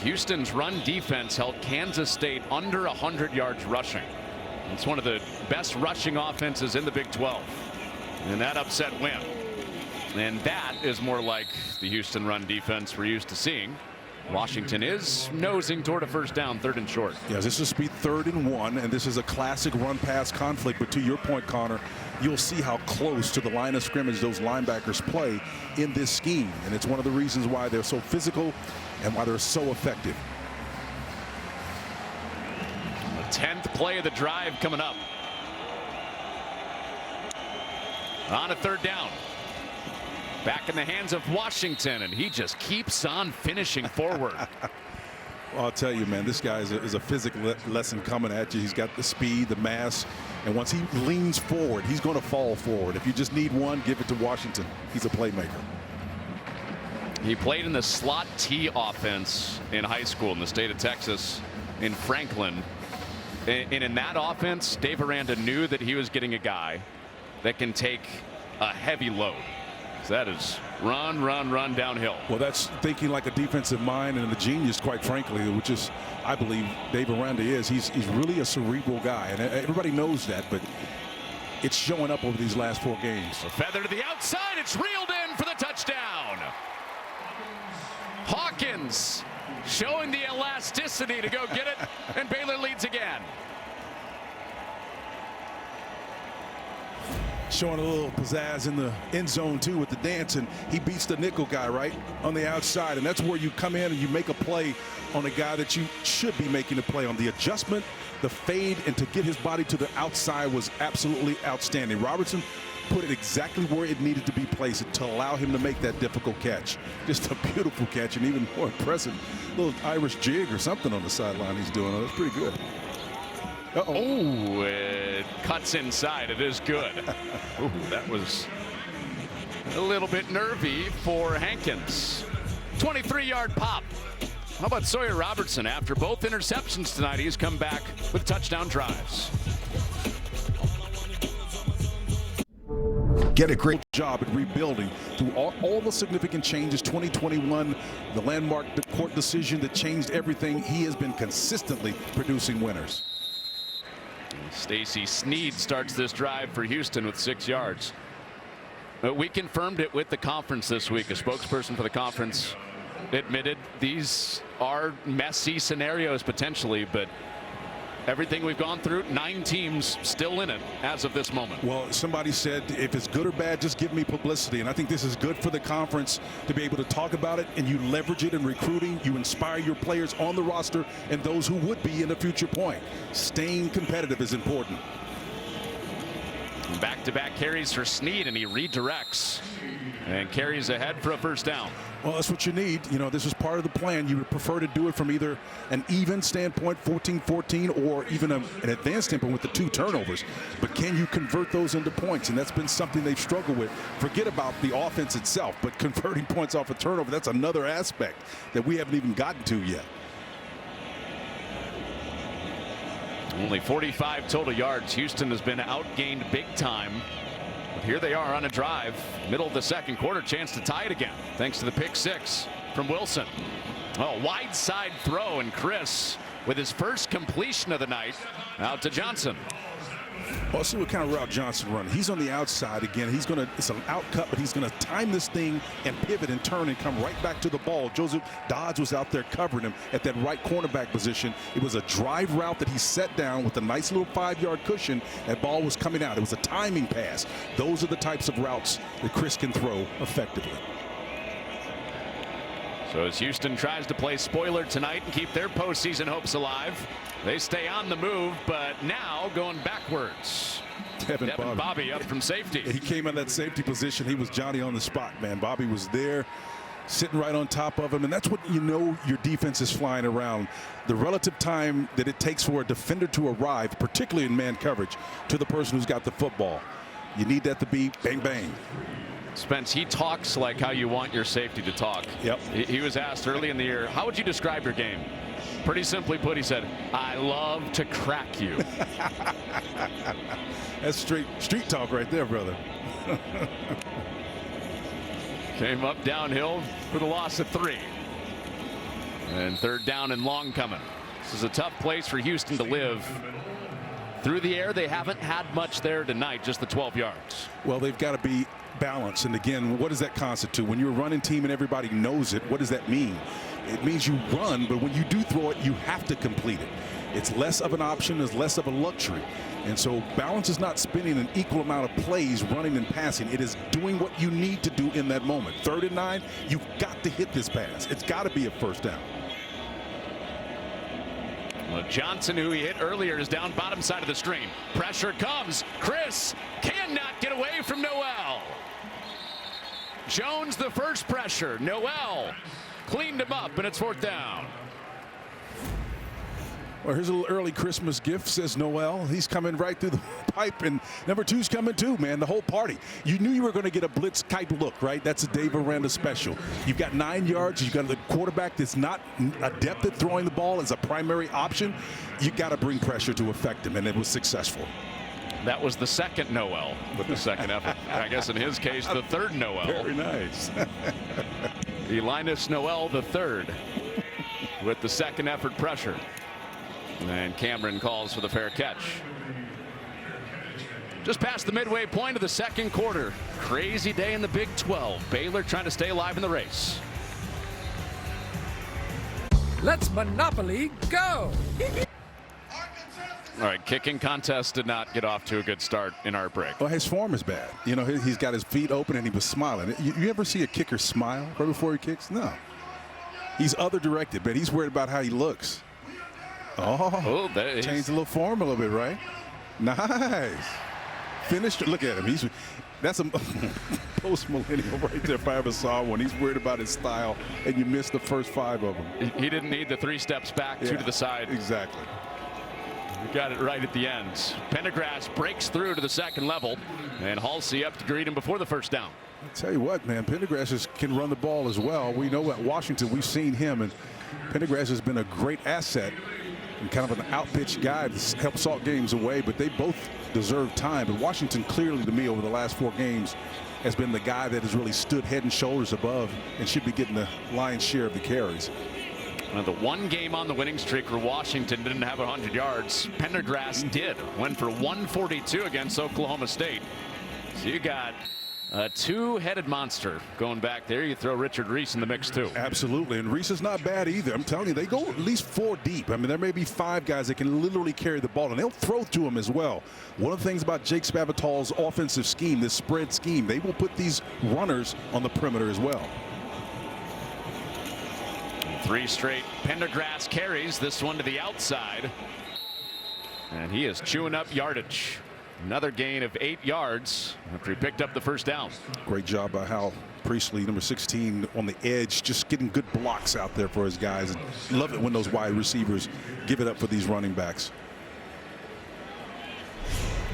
Houston's run defense held Kansas State under 100 yards rushing. It's one of the best rushing offenses in the Big 12. And that upset win. And that is more like the Houston run defense we're used to seeing. Washington is nosing toward a first down, 3rd and short. Yeah, this is 3rd and 1, and this is a classic run-pass conflict. But to your point, Connor, you'll see how close to the line of scrimmage those linebackers play in this scheme. And it's one of the reasons why they're so physical and why they're so effective. 10th play of the drive coming up. On a 3rd down. Back in the hands of Washington, and he just keeps on finishing forward. Well, I'll tell you, man, this guy is a physical lesson coming at you. He's got the speed, the mass, and once he leans forward, he's going to fall forward. If you just need one, give it to Washington. He's a playmaker. He played in the slot T offense in high school in the state of Texas in Franklin. And in that offense, Dave Aranda knew that he was getting a guy that can take a heavy load. So that is run, run, run downhill. Well, that's thinking like a defensive mind and the genius, quite frankly, which is, I believe, Dave Aranda is. He's really a cerebral guy, and everybody knows that, but it's showing up over these last 4 games. A feather to the outside. It's reeled in for the touchdown. Hawkins showing the elasticity to go get it, and Baylor leads again. Showing a little pizzazz in the end zone too with the dance, and he beats the nickel guy right on the outside, and that's where you come in and you make a play on a guy that you should be making a play on. The adjustment, the fade, and to get his body to the outside was absolutely outstanding. Robertson put it exactly where it needed to be placed to allow him to make that difficult catch. Just a beautiful catch, and even more impressive, little Irish jig or something on the sideline he's doing. That's pretty good. Uh-oh. Oh, it cuts inside. It is good. Ooh, that was a little bit nervy for Hankins. 23-yard pop. How about Sawyer Robertson? After both interceptions tonight, he's come back with touchdown drives. Get a great job at rebuilding through all the significant changes. 2021, the landmark court decision that changed everything. He has been consistently producing winners. Stacy Snead starts this drive for Houston with 6 yards. We confirmed it with the conference this week. A spokesperson for the conference admitted these are messy scenarios potentially, but everything we've gone through, 9 teams still in it as of this moment. Well, somebody said if it's good or bad, just give me publicity. And I think this is good for the conference to be able to talk about it, and you leverage it in recruiting. You inspire your players on the roster and those who would be in a future point. Staying competitive is important. Back-to-back carries for Snead, and he redirects and carries ahead for a first down. Well, that's what you need. You know, this is part of the plan. You would prefer to do it from either an even standpoint, 14-14, or even an advanced standpoint with the 2 turnovers. But can you convert those into points? And that's been something they've struggled with. Forget about the offense itself, but converting points off a turnover, that's another aspect that we haven't even gotten to yet. Only 45 total yards. Houston has been outgained big time. But here they are on a drive, middle of the second quarter, chance to tie it again, thanks to the pick 6 from Wilson. Oh, wide side throw, and Chris with his first completion of the night out to Johnson. Well, see what kind of route Johnson runs. He's on the outside again. He's going to, it's an out cut, but he's going to time this thing and pivot and turn and come right back to the ball. Joseph Dodge was out there covering him at that right cornerback position. It was a drive route that he set down with a nice little 5-yard cushion. That ball was coming out. It was a timing pass. Those are the types of routes that Chris can throw effectively. So as Houston tries to play spoiler tonight and keep their postseason hopes alive, they stay on the move, but now going backwards. Devin Bobby up from safety. He came in that safety position. He was Johnny on the spot, man. Bobby was there, sitting right on top of him, and that's what you know your defense is flying around. The relative time that it takes for a defender to arrive, particularly in man coverage, to the person who's got the football. You need that to be bang, bang. Spence, he talks like how you want your safety to talk. Yep. He was asked early in the year, how would you describe your game? Pretty simply put, he said, I love to crack you. That's street talk right there, brother. Came up downhill for the loss of 3. And third down and long coming. This is a tough place for Houston to live. Through the air, they haven't had much there tonight, just the 12 yards. Well, they've got to be balanced. And again, what does that constitute? When you're a running team and everybody knows it, what does that mean? It means you run, but when you do throw it, you have to complete it. It's less of an option, it's less of a luxury. And so balance is not spending an equal amount of plays running and passing. It is doing what you need to do in that moment. 3rd and 9, you've got to hit this pass. It's got to be a first down. Well, Johnson, who he hit earlier, is down bottom side of the screen. Pressure comes. Chris cannot get away from Noel. Jones the first pressure. Noel cleaned him up, and it's 4th down. Well, here's a little early Christmas gift, says Noel. He's coming right through the pipe, and number 2's coming too, man, the whole party. You knew you were going to get a blitz type look, right? That's a Dave Aranda special. You've got 9 yards. You've got the quarterback that's not adept at throwing the ball as a primary option. You got to bring pressure to affect him, and it was successful. That was the second Noel with the second effort. I guess in his case, the 3rd Noel. Very nice. Elinus Noel the 3rd with the second effort pressure. And Cameron calls for the fair catch. Just past the midway point of the second quarter. Crazy day in the Big 12. Baylor trying to stay alive in the race. Let's Monopoly go! All right, kicking contest did not get off to a good start in our break. Well, his form is bad. You know, he's got his feet open and he was smiling. You ever see a kicker smile right before he kicks? No. He's other directed, but he's worried about how he looks. Oh, changed a little form a little bit, right? Nice. Finished. Look at him. That's a post-millennial right there if I ever saw one. He's worried about his style, and you missed the first 5 of them. He didn't need the 3 steps back, 2 to the side. Exactly. You got it right at the end. Pendergrass breaks through to the second level, and Halsey up to greet him before the first down. I'll tell you what, man, Pendergrass can run the ball as well. We know at Washington, we've seen him, and Pendergrass has been a great asset and kind of an outpitched guy to help salt games away, but they both deserve time. But Washington clearly, to me, over the last 4 games, has been the guy that has really stood head and shoulders above and should be getting the lion's share of the carries. Well, the one game on the winning streak where Washington didn't have 100 yards, Pendergrass did. Went for 142 against Oklahoma State. So you got a 2-headed monster going back there. You throw Richard Reese in the mix too. Absolutely, and Reese is not bad either. I'm telling you, they go at least 4 deep. I mean, there may be 5 guys that can literally carry the ball, and they'll throw to him as well. One of the things about Jake Spavital's offensive scheme, this spread scheme, they will put these runners on the perimeter as well. 3 straight Pendergrass carries, this one to the outside, and he is chewing up yardage. Another gain of 8 yards after he picked up the first down. Great job by Hal Priestley, number 16, on the edge, just getting good blocks out there for his guys. And love it when those wide receivers give it up for these running backs.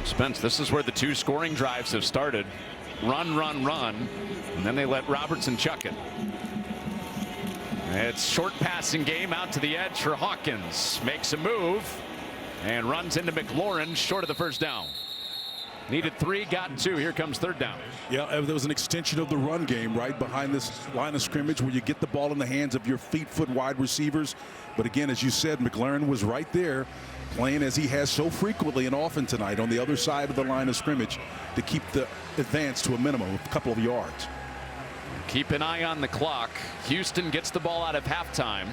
Spence, this is where the 2 scoring drives have started. Run, run, run, and then they let Robertson chuck it. It's short passing game out to the edge for Hawkins. Makes a move and runs into McLaurin short of the first down. Needed 3, got 2. Here comes third down. Yeah, there was an extension of the run game right behind this line of scrimmage where you get the ball in the hands of your fleet-foot wide receivers. But again, as you said, McLaurin was right there playing as he has so frequently and often tonight on the other side of the line of scrimmage to keep the advance to a minimum of a couple of yards. Keep an eye on the clock. Houston gets the ball out of halftime.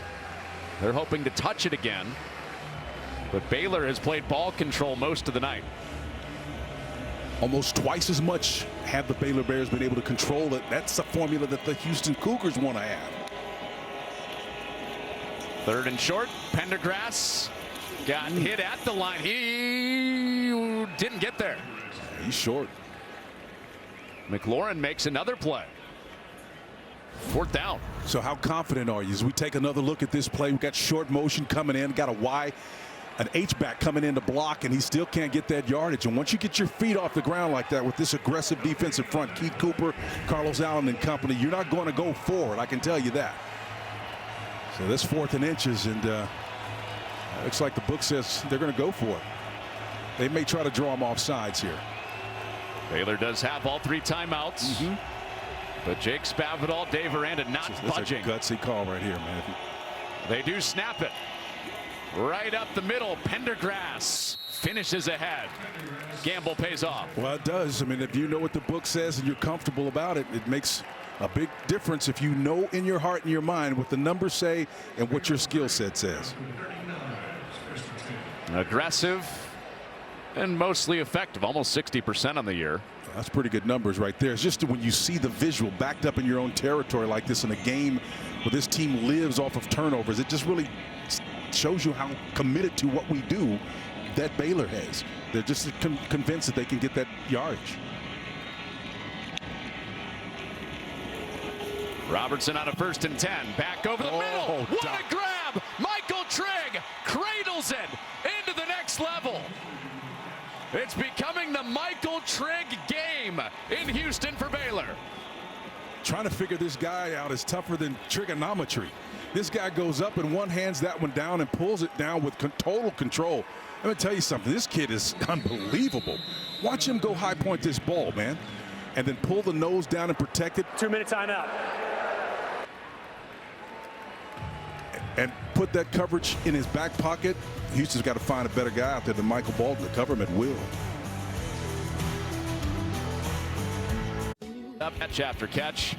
They're hoping to touch it again. But Baylor has played ball control most of the night. Almost twice as much have the Baylor Bears been able to control it. That's a formula that the Houston Cougars want to have. 3rd and short. Pendergrass got hit at the line. He didn't get there. He's short. McLaurin makes another play. 4th down. So how confident are you? As we take another look at this play, we got short motion coming in, got a Y, an H-back coming in to block, and he still can't get that yardage. And once you get your feet off the ground like that with this aggressive defensive front, Keith Cooper, Carlos Allen and company, you're not going to go forward, I can tell you that. So this 4th and inches, and looks like the book says they're going to go for it. They may try to draw him off sides here. Baylor does have all 3 timeouts. But Jake Spavital, Dave Aranda not budging. That's a gutsy call right here, man. They do snap it. Right up the middle. Pendergrass finishes ahead. Gamble pays off. Well, it does. I mean, if you know what the book says and you're comfortable about it, it makes a big difference if you know in your heart and your mind what the numbers say and what your skill set says. Aggressive and mostly effective, almost 60% on the year. That's pretty good numbers right there. It's just when you see the visual backed up in your own territory like this in a game where this team lives off of turnovers, it just really shows you how committed to what we do that Baylor has. They're just convinced that they can get that yardage. Robertson on a 1st and 10. Back over the middle. What a grab! Michael Trigg cradles it into the next level. It's becoming the Michael Trigg game in Houston for Baylor. Trying to figure this guy out is tougher than trigonometry. This guy goes up and one hands that one down and pulls it down with total control. Let me tell you something. This kid is unbelievable. Watch him go high point this ball, man, and then pull the nose down and protect it. 2-minute timeout. And put that coverage in his back pocket. Houston's got to find a better guy out there than Michael Baldwin to cover him at will. Up catch after catch,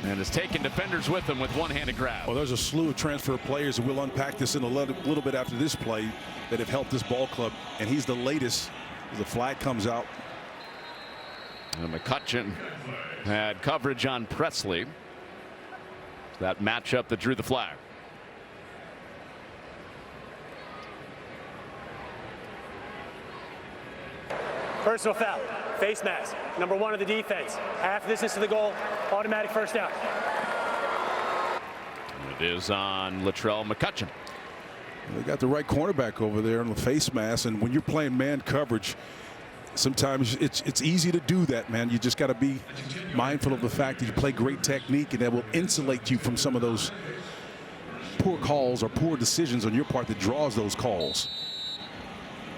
and has taken defenders with him with one-handed grab. Well, there's a slew of transfer players, and we'll unpack this in a little bit after this play, that have helped this ball club, and he's the latest as the flag comes out. And McCutcheon had coverage on Presley. That matchup that drew the flag. Personal foul. Face mask. Number 1 of the defense. Half distance to the goal. Automatic first down. It is on Latrell McCutcheon. They got the right cornerback over there on the face mask, and when you're playing man coverage, sometimes it's easy to do that, man. You just got to be mindful of the fact that you play great technique, and that will insulate you from some of those poor calls or poor decisions on your part that draws those calls.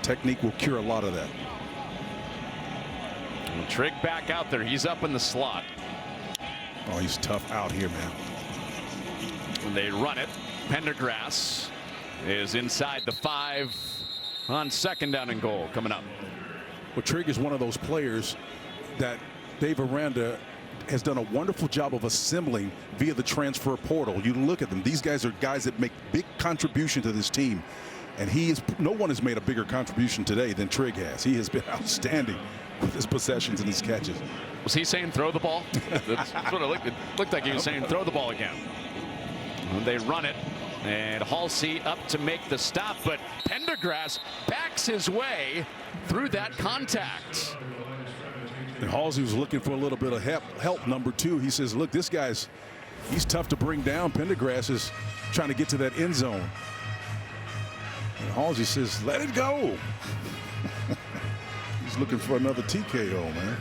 Technique will cure a lot of that. And Trigg back out there. He's up in the slot. Oh, he's tough out here, man. And they run it. Pendergrass is inside the 5 on 2nd down and goal coming up. Well, Trigg is one of those players that Dave Aranda has done a wonderful job of assembling via the transfer portal. You look at them. These guys are guys that make big contribution to this team. And no one has made a bigger contribution today than Trigg has. He has been outstanding with his possessions and his catches. Was he saying throw the ball? That's what it looked like he was saying throw the ball again. And they run it. And Halsey up to make the stop, but Pendergrass backs his way through that contact. And Halsey was looking for a little bit of help. Number 2, he says, look, this guy's, he's tough to bring down. Pendergrass is trying to get to that end zone. And Halsey says, let it go. He's looking for another TKO, man.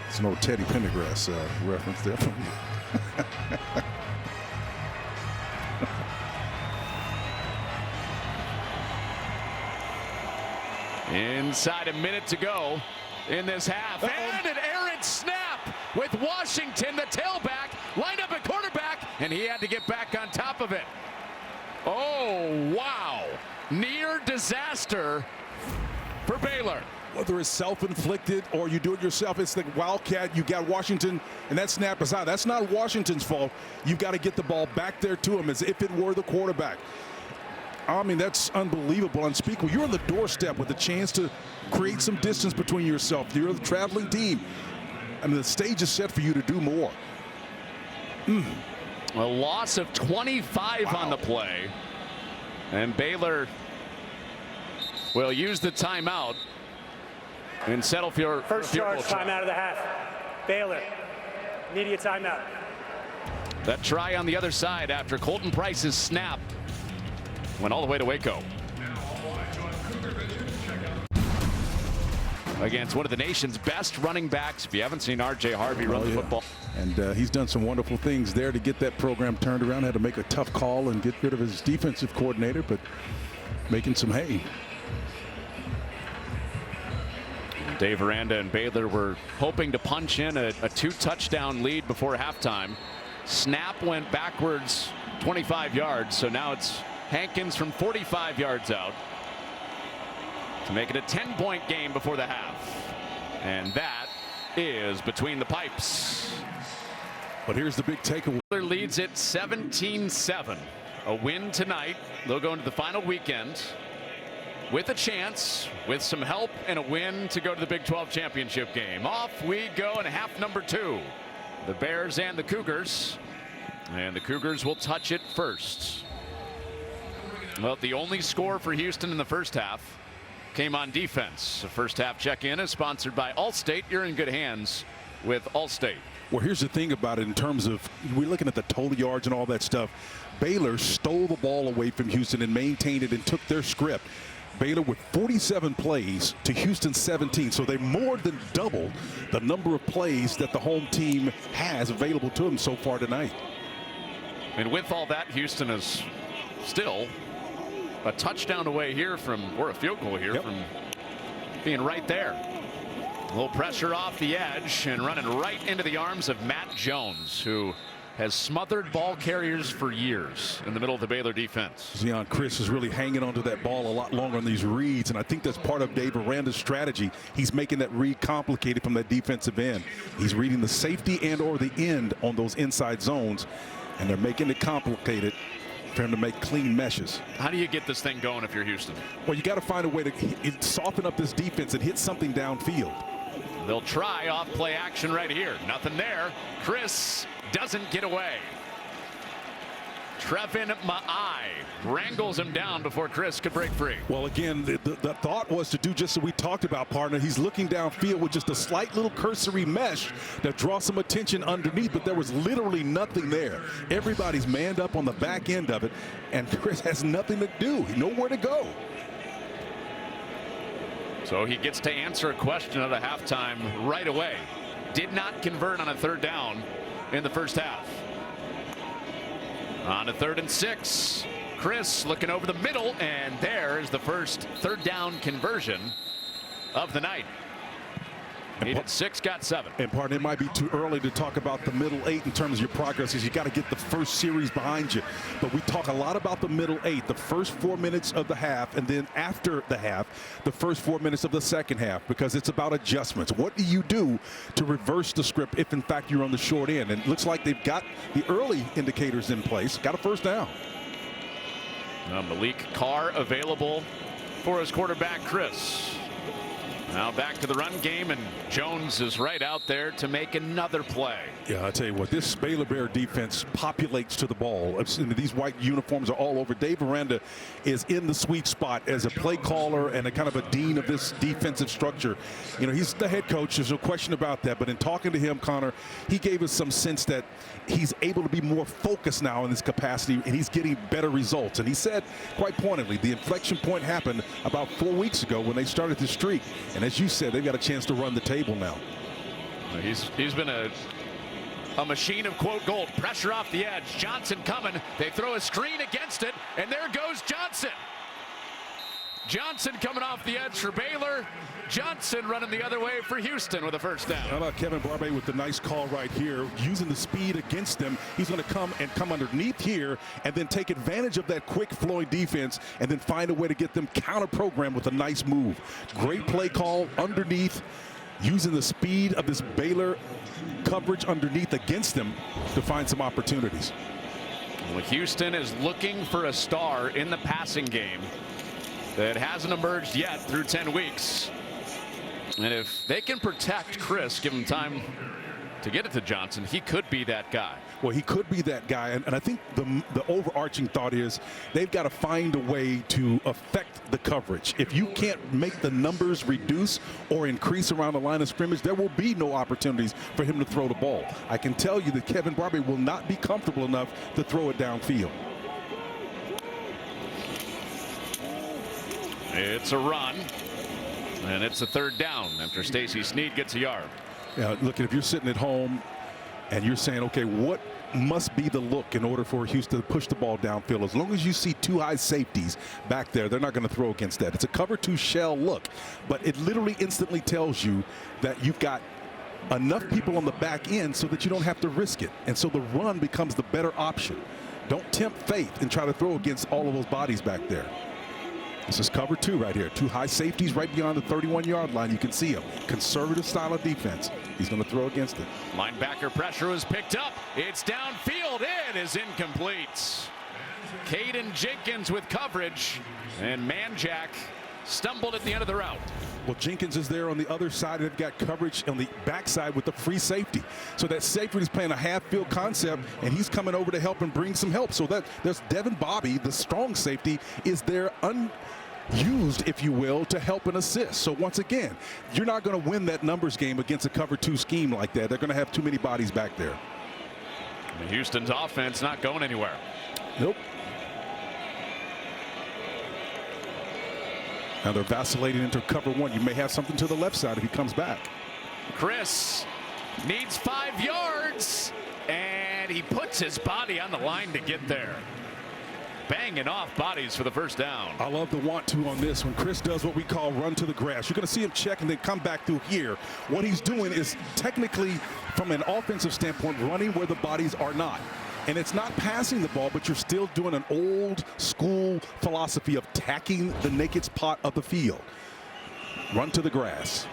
It's an old Teddy Pendergrass reference there from Inside a minute to go in this half. And an errant snap with Washington, the tailback, lined up at quarterback, and he had to get back on top of it. Oh, wow. Near disaster for Baylor. Whether it's self-inflicted or you do it yourself, it's the Wildcat. You got Washington, and that snap is out. That's not Washington's fault. You've got to get the ball back there to him as if it were the quarterback. I mean, that's unbelievable, unspeakable. You're on the doorstep with a chance to create some distance between yourself. You're the traveling team. I mean, the stage is set for you to do more. A loss of 25 on the play. And Baylor will use the timeout and settle for first charge timeout of the half. Baylor, immediate timeout. That try on the other side after Colton Price's snap went all the way to Waco. Against one of the nation's best running backs. If you haven't seen R.J. Harvey run the football. And he's done some wonderful things there to get that program turned around. Had to make a tough call and get rid of his defensive coordinator, but making some hay. Dave Aranda and Baylor were hoping to punch in a 2-touchdown lead before halftime. Snap went backwards 25 yards, so now it's Hankins from 45 yards out to make it a 10-point game before the half. And that is between the pipes. But here's the big takeaway. Baylor leads it 17-7. A win tonight. They'll go into the final weekend with a chance, with some help and a win to go to the Big 12 championship game. Off we go in half number 2. The Bears and the Cougars. And the Cougars will touch it first. Well, the only score for Houston in the first half came on defense. The first half check-in is sponsored by Allstate. You're in good hands with Allstate. Well, here's the thing about it in terms of we're looking at the total yards and all that stuff. Baylor stole the ball away from Houston and maintained it and took their script. Baylor with 47 plays to Houston's 17. So they more than doubled the number of plays that the home team has available to them so far tonight. And with all that, Houston is still a touchdown away here from, or a field goal here from being right there. A little pressure off the edge and running right into the arms of Matt Jones, who has smothered ball carriers for years in the middle of the Baylor defense. Zion Chris is really hanging onto that ball a lot longer on these reads, and I think that's part of Dave Aranda's strategy. He's making that read complicated from that defensive end. He's reading the safety and or the end on those inside zones, and they're making it complicated for him to make clean meshes. How do you get this thing going if you're Houston? Well, you got to find a way to soften up this defense and hit something downfield. They'll try off play action right here. Nothing there. Chris doesn't get away. Trevin Ma'ai wrangles him down before Chris could break free. Well, again, the thought was to do just what we talked about, partner. He's looking downfield with just a slight little cursory mesh that draws some attention underneath, but there was literally nothing there. Everybody's manned up on the back end of it, and Chris has nothing to do. Nowhere to go. So he gets to answer a question at the halftime right away. Did not convert on a 3rd down in the first half. On a 3rd and 6, Chris looking over the middle, and there's the first 3rd down conversion of the night. Needed 6, got 7. And partner, it might be too early to talk about the middle 8 in terms of your progress, because you got to get the first series behind you. But we talk a lot about the middle 8, the first 4 minutes of the half, and then after the half, the first 4 minutes of the second half, because it's about adjustments. What do you do to reverse the script if, in fact, you're on the short end? And it looks like they've got the early indicators in place. Got a first down. Malik Carr available for his quarterback, Chris. Now back to the run game, and Jones is right out there to make another play. Yeah, I tell you what, this Baylor Bear defense populates to the ball. These white uniforms are all over. Dave Aranda is in the sweet spot as a play caller and a kind of a dean of this defensive structure. You know, he's the head coach. There's no question about that. But in talking to him, Connor, he gave us some sense that he's able to be more focused now in this capacity, and he's getting better results. And he said, quite pointedly, the inflection point happened about 4 weeks ago when they started this streak. And as you said, they've got a chance to run the table now. He's been a machine of quote gold. Pressure off the edge. Johnson coming. They throw a screen against it, and there goes Johnson. Johnson coming off the edge for Baylor. Johnson running the other way for Houston with a first down. How about Kevin Barbe with the nice call right here, using the speed against them. He's going to come underneath here and then take advantage of that quick flowing defense and then find a way to get them counter programmed with a nice move. Great play call underneath, using the speed of this Baylor coverage underneath against them to find some opportunities. Well, Houston is looking for a star in the passing game that hasn't emerged yet through 10 weeks. And if they can protect Chris, give him time to get it to Johnson, he could be that guy. Well, he could be that guy, and I think the overarching thought is they've got to find a way to affect the coverage. If you can't make the numbers reduce or increase around the line of scrimmage, there will be no opportunities for him to throw the ball. I can tell you that Kevin Barbe will not be comfortable enough to throw it downfield. It's a run, and it's a 3rd down after Stacey Snead gets a yard. Yeah, look, if you're sitting at home and you're saying, okay, what must be the look in order for Houston to push the ball downfield? As long as you see 2 high safeties back there, they're not going to throw against that. It's a cover 2 shell look, but it literally instantly tells you that you've got enough people on the back end so that you don't have to risk it. And so the run becomes the better option. Don't tempt fate and try to throw against all of those bodies back there. This is cover 2 right here. 2 high safeties right beyond the 31-yard line. You can see him. Conservative style of defense. He's going to throw against it. Linebacker pressure was picked up. It's downfield. It is incomplete. Caden Jenkins with coverage, and Manjack stumbled at the end of the route. Well, Jenkins is there on the other side. They've got coverage on the backside with the free safety. So that safety is playing a half-field concept, and he's coming over to help and bring some help. So that there's Devin Bobby, the strong safety, is there unused, if you will, to help and assist. So once again, you're not going to win that numbers game against a cover 2 scheme like that. They're going to have too many bodies back there. Houston's offense not going anywhere. Nope. Now they're vacillating into cover 1. You may have something to the left side if he comes back. Chris needs 5 yards, and he puts his body on the line to get there. Banging off bodies for the first down. I love the want-to on this when Chris does what we call run to the grass. You're going to see him check and then come back through here. What he's doing is technically, from an offensive standpoint, running where the bodies are not. And it's not passing the ball, but you're still doing an old school philosophy of tacking the naked spot of the field. Run to the grass.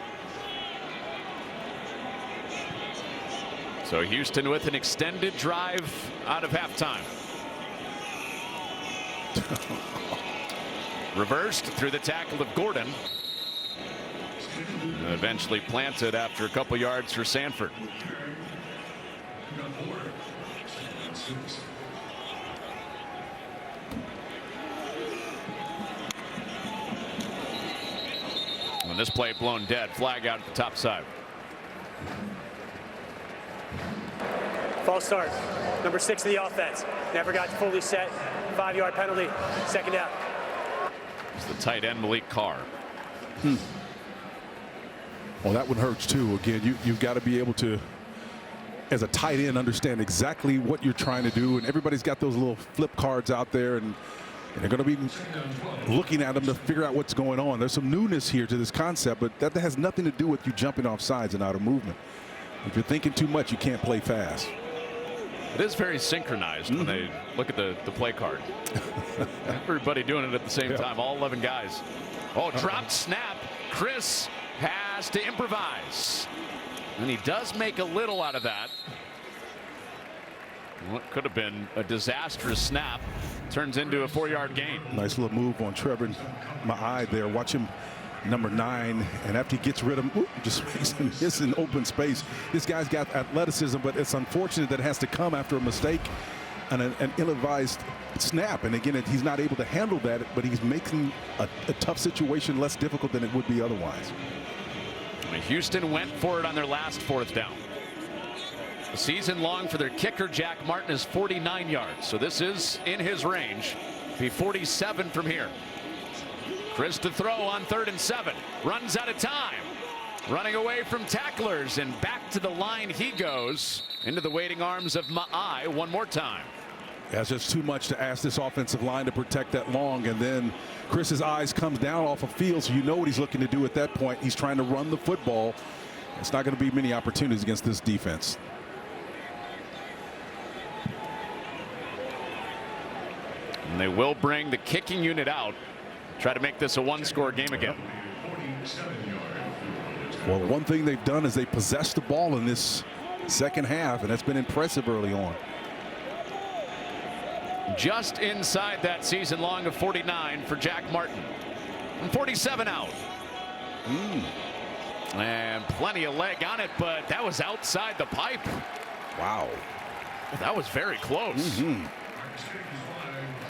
So Houston with an extended drive out of halftime. Reversed through the tackle of Gordon. Eventually planted after a couple yards for Sanford. When this play blown dead, flag out at the top side. False start. Number 6 of the offense. Never got fully set. 5-yard penalty. Second down. It's the tight end Malik Carr. Well, that one hurts too. Again, you've got to be able to, as a tight end, understand exactly what you're trying to do. And everybody's got those little flip cards out there, and they're going to be looking at them to figure out what's going on. There's some newness here to this concept, but that has nothing to do with you jumping off sides and out of movement. If you're thinking too much, you can't play fast. It is very synchronized when they look at the play card. Everybody doing it at the same time, all 11 guys. Oh, dropped snap. Chris has to improvise. And he does make a little out of that. What could have been a disastrous snap turns into a 4-yard gain. Nice little move on Trevor Maai there. Watch him, number 9, and after he gets rid of him, just makes him miss in open space. This guy's got athleticism, but it's unfortunate that it has to come after a mistake and an ill-advised snap. And again, he's not able to handle that, but he's making a tough situation less difficult than it would be otherwise. Houston went for it on their last 4th down. The season long for their kicker, Jack Martin, is 49 yards. So this is in his range. Be 47 from here. Chris to throw on 3rd and 7. Runs out of time. Running away from tacklers, and back to the line he goes. Into the waiting arms of Maai one more time. That's just too much to ask this offensive line to protect that long, and then Chris's eyes comes down off of field, so you know what he's looking to do at that point. He's trying to run the football. It's not going to be many opportunities against this defense. And they will bring the kicking unit out. Try to make this a 1-score game again. Well, one thing they've done is they possessed the ball in this second half, and that's been impressive early on. Just inside that season long of 49 for Jack Martin. And 47 out. And plenty of leg on it, but that was outside the pipe. Wow. That was very close.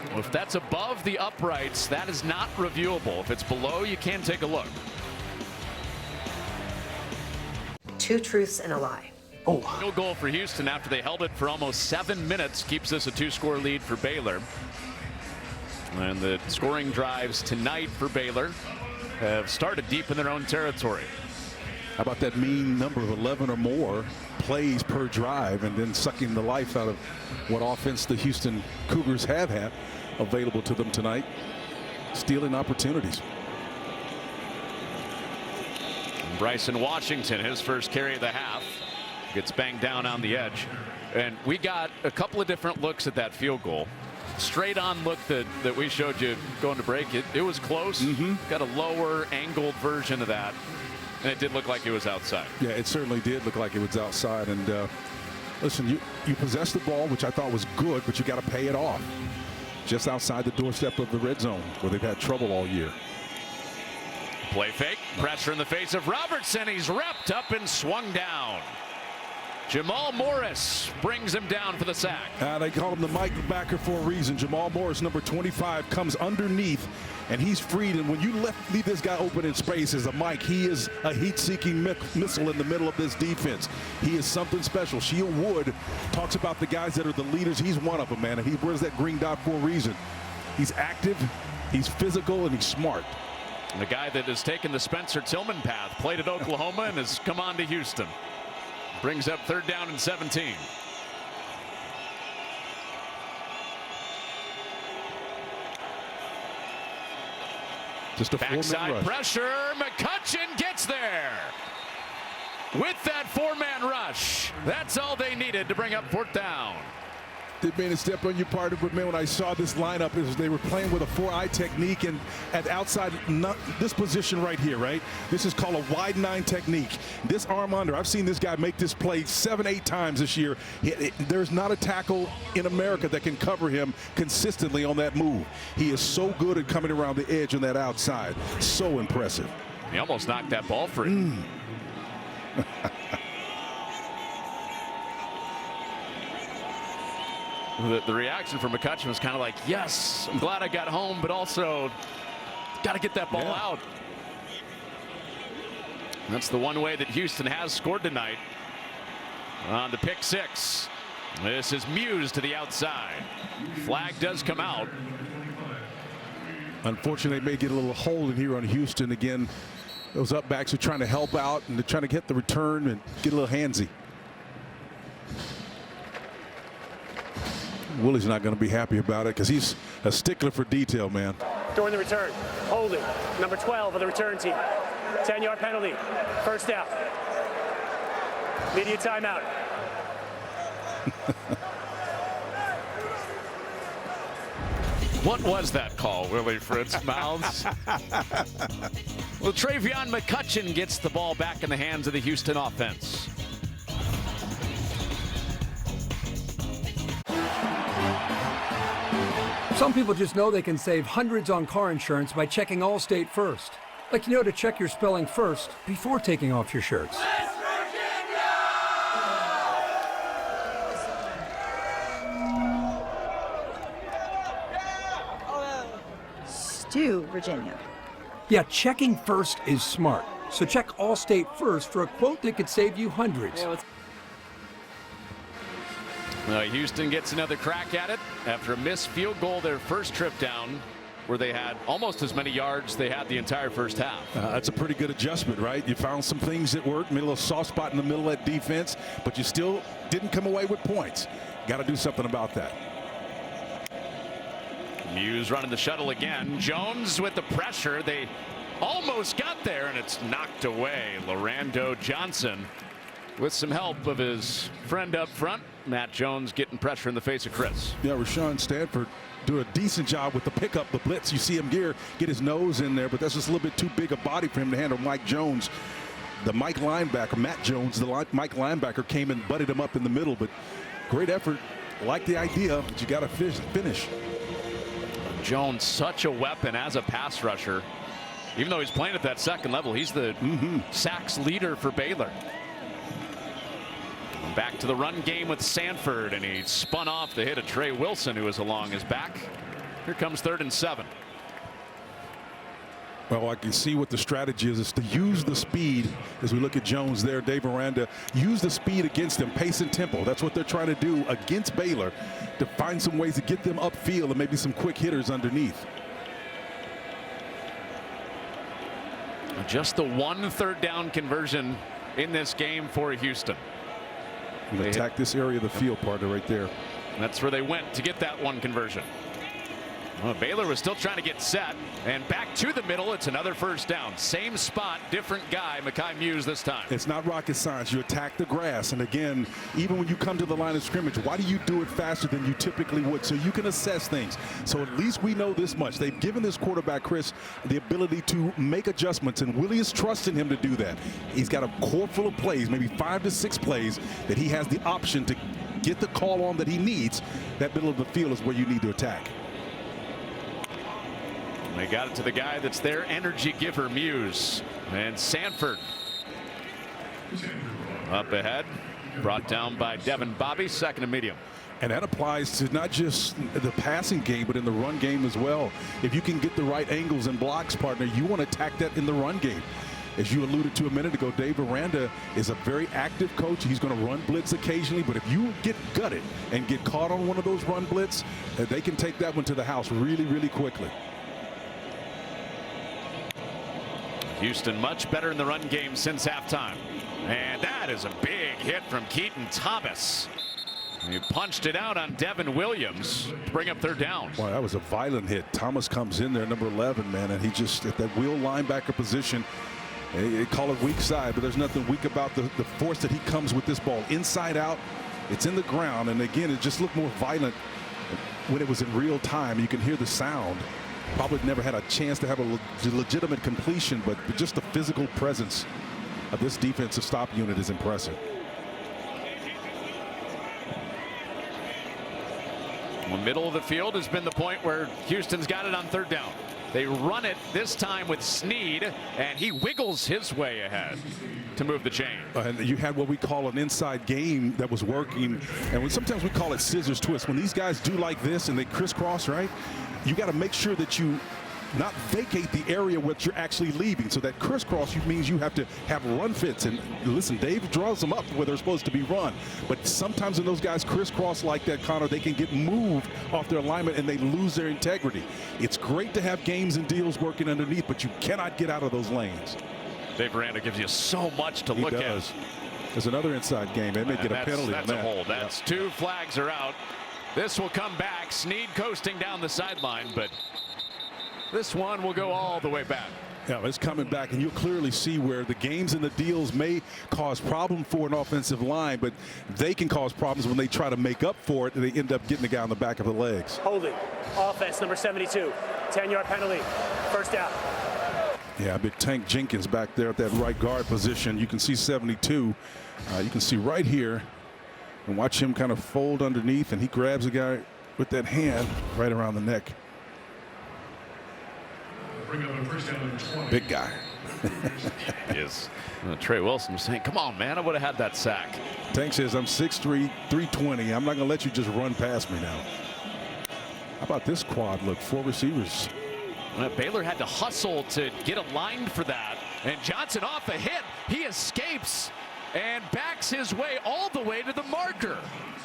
Well, if that's above the uprights, that is not reviewable. If it's below, you can take a look. 2 truths and a lie. No goal for Houston after they held it for almost 7 minutes. Keeps this a 2-score lead for Baylor. And the scoring drives tonight for Baylor have started deep in their own territory. How about that mean number of 11 or more plays per drive, and then sucking the life out of what offense the Houston Cougars have had available to them tonight, stealing opportunities. Bryson Washington, his first carry of the half, gets banged down on the edge. And we got a couple of different looks at that field goal. Straight on look that we showed you going to break. It was close. Got a lower angled version of that, and it did look like it was outside. Yeah, it certainly did look like it was outside. And listen, you possess the ball, which I thought was good, but you got to pay it off. Just outside the doorstep of the red zone, where they've had trouble all year. Play fake, pressure in the face of Robertson. He's wrapped up and swung down. Jamal Morris brings him down for the sack. They call him the Mike backer for a reason. Jamal Morris, number 25, comes underneath, and he's freed. And when you leave this guy open in space as a Mike, he is a heat-seeking missile in the middle of this defense. He is something special. Sheil Wood talks about the guys that are the leaders. He's one of them, man, and he wears that green dot for a reason. He's active, he's physical, and he's smart. And the guy that has taken the Spencer Tillman path, played at Oklahoma and has come on to Houston. Brings up 3rd down and 17. Just a backside rush. Pressure. McCutcheon gets there. With that 4-man rush. That's all they needed to bring up 4th down. Didn't mean to step on your part, but man, when I saw this lineup, they were playing with a 4-eye technique, and at outside, this position right here, right? This is called a wide 9 technique. This arm under, I've seen this guy make this play 7-8 times this year. There's not a tackle in America that can cover him consistently on that move. He is so good at coming around the edge on that outside. So impressive. He almost knocked that ball free. The reaction from McCutcheon was kind of like, yes, I'm glad I got home, but also got to get that ball out. That's the one way that Houston has scored tonight. On the pick six. This is Muse to the outside. Flag does come out. Unfortunately, they may get a little hole in here on Houston again. Those up backs are trying to help out, and they're trying to get the return and get a little handsy. Willie's not going to be happy about it because he's a stickler for detail, man. During the return, holding, number 12 of the return team. 10-yard penalty, first down. Media timeout. What was that call, Willie Fritz mouths? Well, Travion McCutcheon gets the ball back in the hands of the Houston offense. Some people just know they can save hundreds on car insurance by checking Allstate first. Like you know to check your spelling first before taking off your shirts. Stu, Virginia. Yeah, checking first is smart. So check Allstate first for a quote that could save you hundreds. Houston gets another crack at it after a missed field goal their first trip down, where they had almost as many yards they had the entire first half. That's a pretty good adjustment, right? You found some things that worked, made a little soft spot in the middle of that defense, but you still didn't come away with points. Got to do something about that. Muse running the shuttle again. Jones with the pressure. They almost got there, and it's knocked away. Lorando Johnson with some help of his friend up front. Matt Jones getting pressure in the face of Chris. Yeah, Rashawn Stanford do a decent job with the pickup, the blitz. You see him get his nose in there, but that's just a little bit too big a body for him to handle Mike Jones. The Mike linebacker, Matt Jones, the Mike linebacker came and butted him up in the middle, but great effort. Like the idea, but you got to finish. Jones, such a weapon as a pass rusher. Even though he's playing at that second level, he's the sacks leader for Baylor. Back to the run game with Sanford, and he spun off the hit of Trey Wilson, who was along his back. Here comes 3rd and 7. Well, I can see what the strategy is to use the speed as we look at Jones there. Dave Aranda, use the speed against them, pace and tempo. That's what they're trying to do against Baylor, to find some ways to get them upfield and maybe some quick hitters underneath. Just the 1 third down conversion in this game for Houston. They attack this area of the field, partner, right there. That's where they went to get that 1 conversion. Well, Baylor was still trying to get set, and back to the middle. It's another first down. Same spot, different guy, Mekhi Muse this time. It's not rocket science. You attack the grass, and again, even when you come to the line of scrimmage, why do you do it faster than you typically would? So you can assess things. So at least we know this much. They've given this quarterback, Chris, the ability to make adjustments, and Willie is trusting him to do that. He's got a core full of plays, maybe 5 to 6 plays, that he has the option to get the call on that he needs. That middle of the field is where you need to attack. They got it to the guy that's their energy giver, Muse. And Sanford up ahead, brought down by Devin Bobby, 2nd and medium. And that applies to not just the passing game, but in the run game as well. If you can get the right angles and blocks, partner, you want to attack that in the run game. As you alluded to a minute ago, Dave Aranda is a very active coach. He's going to run blitz occasionally, but if you get gutted and get caught on one of those run blitz, they can take that one to the house really, really quickly. Houston much better in the run game since halftime. And that is a big hit from Keaton Thomas. He punched it out on Devin Williams to bring up 3rd down. Boy, that was a violent hit. Thomas comes in there, number 11, man, and he just at that wheel linebacker position. They call it weak side, but there's nothing weak about the force that he comes with this ball. Inside out, it's in the ground, and again, it just looked more violent when it was in real time. You can hear the sound. Probably never had a chance to have a legitimate completion, but just the physical presence of this defensive stop unit is impressive. The middle of the field has been the point where Houston's got it on 3rd down. They run it this time with Snead, and he wiggles his way ahead to move the chain. And you had what we call an inside game that was working, and sometimes we call it scissors twist. When these guys do like this and they crisscross, right, you got to make sure that you not vacate the area which you're actually leaving. So that crisscross means you have to have run fits. And listen, Dave draws them up where they're supposed to be run. But sometimes when those guys crisscross like that, Connor, they can get moved off their alignment and they lose their integrity. It's great to have games and deals working underneath, but you cannot get out of those lanes. Dave Aranda gives you so much to look at. There's another inside game. They may get a penalty on that. That's a hold. That's two flags are out. This will come back. Snead coasting down the sideline, but this one will go all the way back. Yeah, it's coming back, and you'll clearly see where the games and the deals may cause problem for an offensive line, but they can cause problems when they try to make up for it, and they end up getting the guy on the back of the legs. Holding. Offense, number 72. 10-yard penalty. First down. Yeah, big Tank Jenkins back there at that right guard position. You can see 72. You can see right here, and watch him kind of fold underneath, and he grabs the guy with that hand right around the neck. Big guy. Yes. Trey Wilson was saying, come on, man, I would have had that sack. Tank says, I'm 6'3", 320. I'm not going to let you just run past me now. How about this quad look? 4 receivers. Baylor had to hustle to get aligned for that. And Johnson off a hit. He escapes and backs his way all the way to the marker.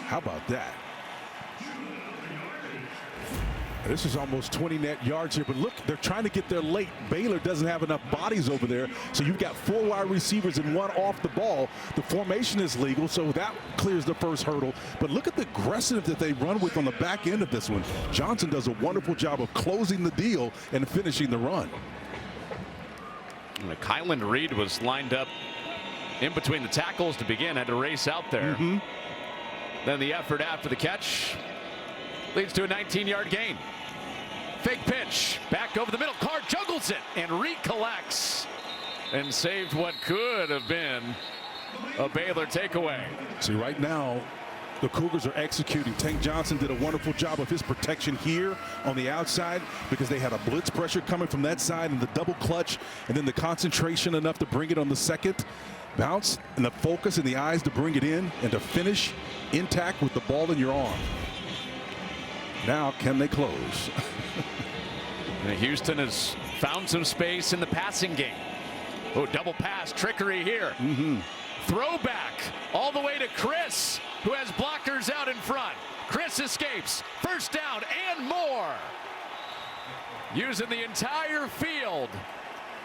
How about that? This is almost 20 net yards here, but look, they're trying to get there late. Baylor doesn't have enough bodies over there, so you've got 4 wide receivers and 1 off the ball. The formation is legal, so that clears the first hurdle. But look at the aggressive that they run with on the back end of this one. Johnson does a wonderful job of closing the deal and finishing the run. And Kylan Reed was lined up in between the tackles to begin, had to race out there. Then the effort after the catch leads to a 19-yard gain. Fake pitch, back over the middle. Carr juggles it and recollects and saved what could have been a Baylor takeaway. See, right now, the Cougars are executing. Tank Johnson did a wonderful job of his protection here on the outside because they had a blitz pressure coming from that side and the double clutch and then the concentration enough to bring it on the second bounce and the focus and the eyes to bring it in and to finish intact with the ball in your arm. Now, can they close? Houston has found some space in the passing game. Oh, double pass, trickery here. Throwback all the way to Chris, who has blockers out in front. Chris escapes. First down and more. Using the entire field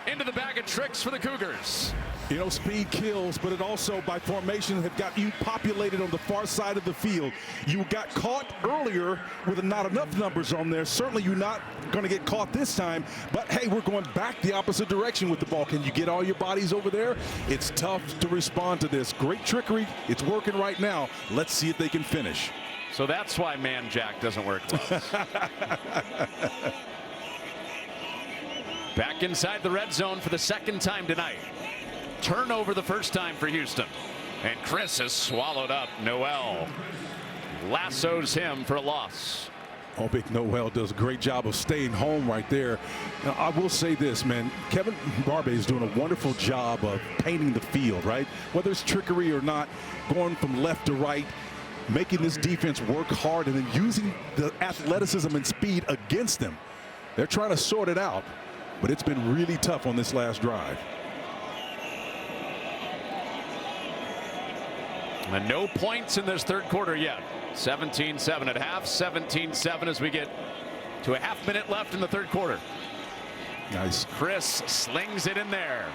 into the bag of tricks for the Cougars. You know, speed kills, but it also, by formation, have got you populated on the far side of the field. You got caught earlier with not enough numbers on there. Certainly you're not going to get caught this time, but hey, we're going back the opposite direction with the ball. Can you get all your bodies over there? It's tough to respond to this. Great trickery. It's working right now. Let's see if they can finish. So that's why Man Jack doesn't work well. Back inside the red zone for the second time tonight. Turnover the first time for Houston. And Chris has swallowed up Noel. Lassos him for a loss. Oh, big Noel does a great job of staying home right there. Now, I will say this, man. Kevin Barbe is doing a wonderful job of painting the field, right? Whether it's trickery or not, going from left to right, making this defense work hard and then using the athleticism and speed against them. They're trying to sort it out, but it's been really tough on this last drive. And no points in this third quarter yet. 17-7 at half, 17-7 as we get to a half minute left in the third quarter. Nice. Chris slings it in there.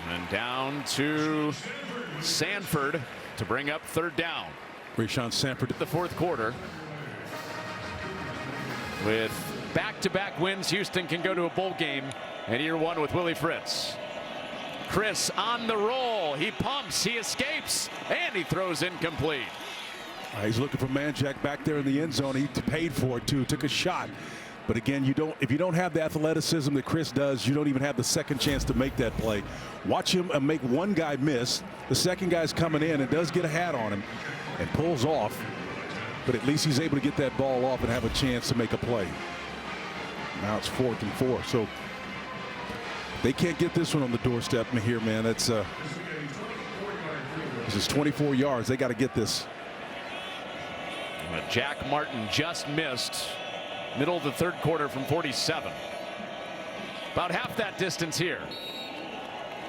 And down to Sanford to bring up third down. Rashawn Sanford. The fourth quarter. With back-to-back wins, Houston can go to a bowl game and year one with Willie Fritz. Chris on the roll. He pumps, he escapes, and he throws incomplete. He's looking for Manjack back there in the end zone. He paid for it too, took a shot. But again, if you don't have the athleticism that Chris does, you don't even have the second chance to make that play. Watch him make one guy miss. The second guy's coming in and does get a hat on him and pulls off. But at least he's able to get that ball off and have a chance to make a play. Now it's 4th and 4. So they can't get this one on the doorstep here, man. This is 24 yards. They got to get this. Jack Martin just missed Middle of the third quarter from 47. About half that distance here.